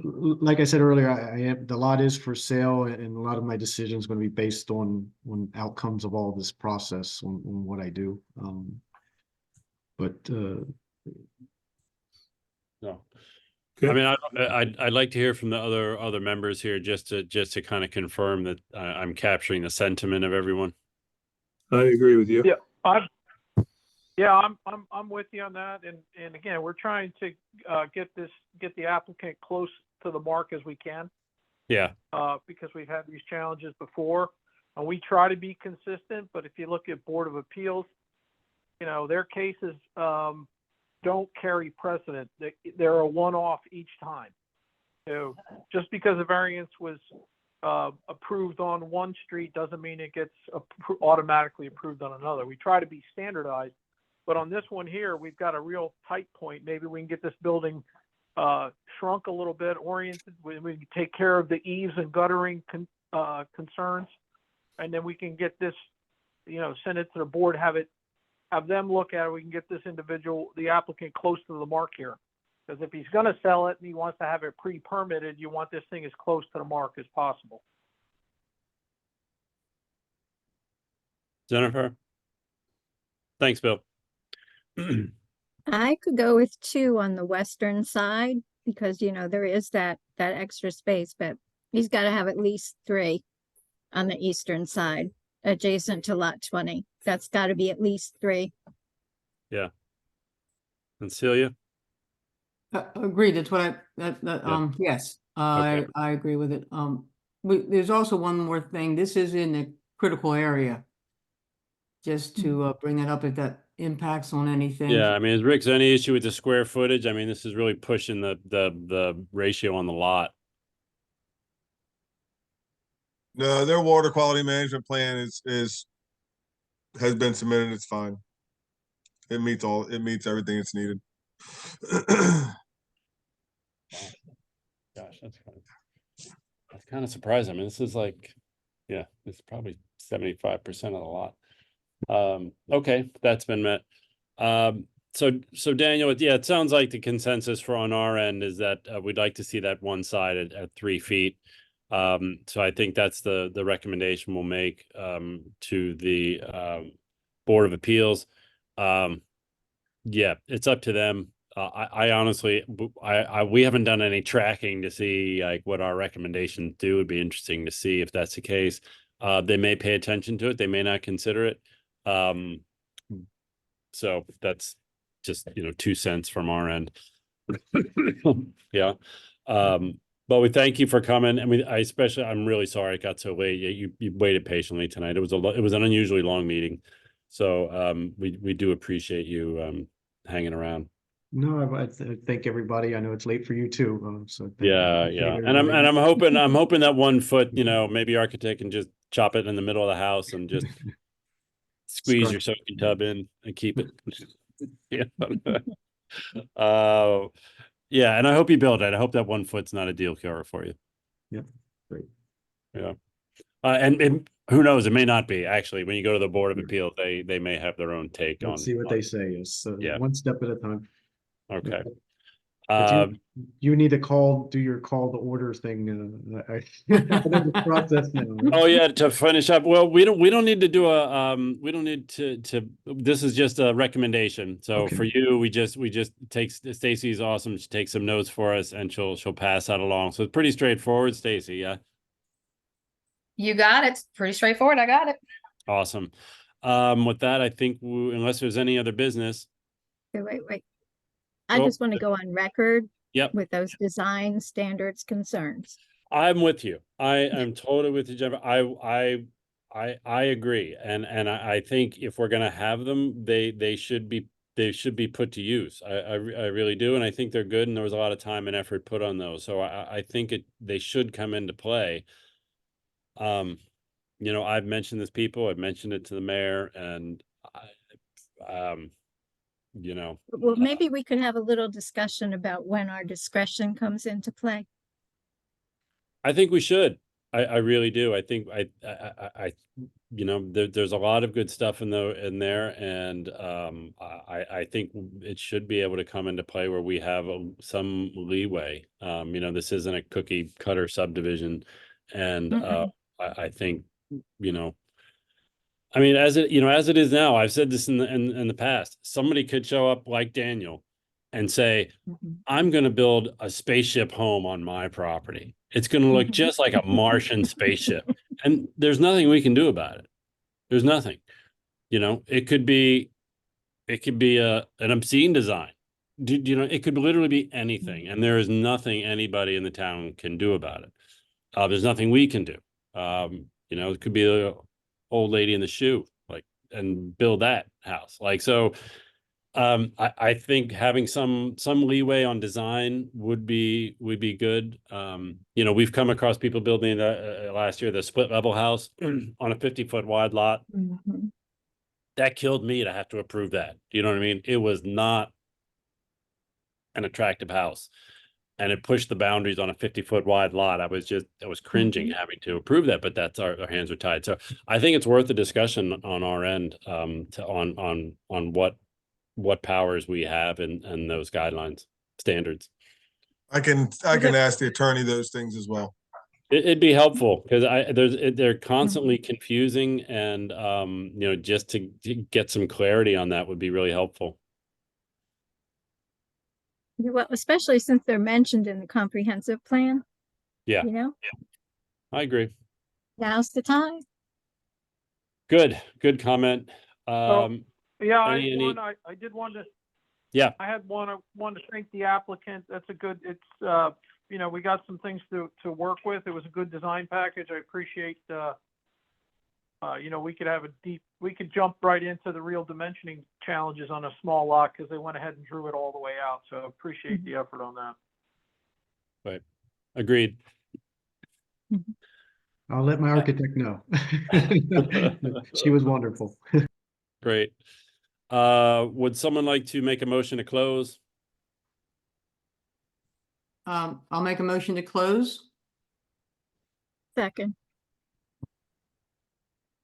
like I said earlier, the lot is for sale, and a lot of my decisions are going to be based on outcomes of all this process on what I do. No. Okay. I mean, I'd like to hear from the other members here just to kind of confirm that I'm capturing the sentiment of everyone. I agree with you. Yeah, I'm with you on that. And again, we're trying to get the applicant close to the mark as we can. Yeah. Because we've had these challenges before, and we try to be consistent. But if you look at Board of Appeals, their cases don't carry precedent. They're a one-off each time. So just because a variance was approved on one street doesn't mean it gets automatically approved on another. We try to be standardized, but on this one here, we've got a real tight point. Maybe we can get this building shrunk a little bit, oriented. We can take care of the eaves and guttering concerns, and then we can get this, send it to the board, have them look at it. We can get this individual, the applicant, close to the mark here. Because if he's going to sell it and he wants to have it pre-permitted, you want this thing as close to the mark as possible. Jennifer? Thanks, Bill. I could go with 2 on the western side because, there is that extra space, but he's got to have at least 3 on the eastern side adjacent to lot 20. That's got to be at least 3. Yeah. And Celia? Agreed. That's what yes, Okay. I agree with it. There's also one more thing. This is in a critical area. Just to bring it up if that impacts on anything. Yeah, I mean, is Rick's any issue with the square footage? I mean, this is really pushing the ratio on the lot. No, their water quality management plan has been submitted. It's fine. It meets everything it's needed. Gosh, that's kind of surprising. I mean, this is like, yeah, it's probably 75% of the lot. Okay, that's been met. So Daniel, yeah, it sounds like the consensus for on our end is that we'd like to see that one side at 3 feet. So I think that's the recommendation we'll make to the Board of Appeals. Yeah, it's up to them. I honestly, we haven't done any tracking to see like what our recommendations do. It'd be interesting to see if that's the case. They may pay attention to it. They may not consider it. So that's just, 2 cents from our end. Yeah. But we thank you for coming. And I'm really sorry it got so late. You waited patiently tonight. It was an unusually long meeting. So we do appreciate you hanging around. No, I thank everybody. I know it's late for you too. Yeah. And I'm hoping that 1 foot, maybe architect can just chop it in the middle of the house and just squeeze your soaking tub in and keep it. Yeah. Yeah, and I hope you build it. I hope that 1 foot's not a deal killer for you. Yeah, great. Yeah. And who knows, it may not be. Actually, when you go to the Board of Appeals, they may have their own take on. Let's see what they say. Yes, Yeah. one step at a time. Okay. But you need to do your call to order thing. I know the process now. Right? Oh yeah, to finish up. Well, we don't need to do we don't need to this is just a recommendation. So Okay. for you, we just take Stacy's awesome. She takes some notes for us and she'll pass that along. So it's pretty straightforward, Stacy. Yeah. You got it. It's pretty straightforward. I got it. Awesome. With that, I think unless there's any other business. Wait. I Oh. just want to go on record Yep. with those design standards concerns. I'm with you. I am totally with you, Jennifer. I agree. And I think if we're gonna have them, they should be put to use. I really do. And I think they're good. And there was a lot of time and effort put on those. So I think they should come into play. I've mentioned this people, I've mentioned it to the mayor and Well, maybe we could have a little discussion about when our discretion comes into play. I think we should. I really do. I think there's a lot of good stuff in there, and I think it should be able to come into play where we have some leeway. This isn't a cookie cutter subdivision, and I think I mean, as it is now, I've said this in the past. Somebody could show up like Daniel and say, I'm going to build a spaceship home on my property. It's going to look just like a Martian spaceship. And there's nothing we can do about it. There's nothing. It could be an obscene design. It could literally be anything. And there is nothing anybody in the town can do about it. There's nothing we can do. It could be a old lady in the shoe, and build that house. So I think having some leeway on design would be good. We've come across people building last year the split level house on a 50-foot wide lot. That killed me to have to approve that. You know what I mean? It was not an attractive house. And it pushed the boundaries on a 50-foot wide lot. I was cringing having to approve that, but that's our hands are tied. So I think it's worth a discussion on our end on what powers we have and those guidelines, standards. I can ask the attorney those things as well. It'd be helpful because they're constantly confusing, and just to get some clarity on that would be really helpful. Well, especially since they're mentioned in the comprehensive plan. Yeah. I agree. Now's the time. Good comment. Yeah, I did want to. Yeah. I had one to thank the applicant. That's a good. We got some things to work with. It was a good design package. I appreciate. We could jump right into the real dimensioning challenges on a small lot because they went ahead and drew it all the way out. So I appreciate the effort on that. Right. Agreed. I'll let my architect know. She was wonderful. Great. Would someone like to make a motion to close? I'll make a motion to close. Second.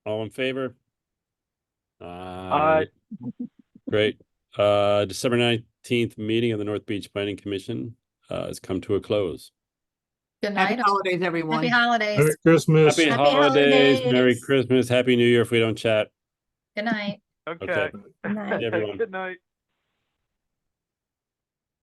All in favor? Aye. Great. December 19th meeting of the North Beach Planning Commission has come to a close. Good Happy night. holidays, everyone. Happy holidays. Merry Christmas. Happy Happy holidays, Merry holidays. Christmas, Happy New Year if we don't chat. Good night. Okay. Okay. Good night. everyone. Good night.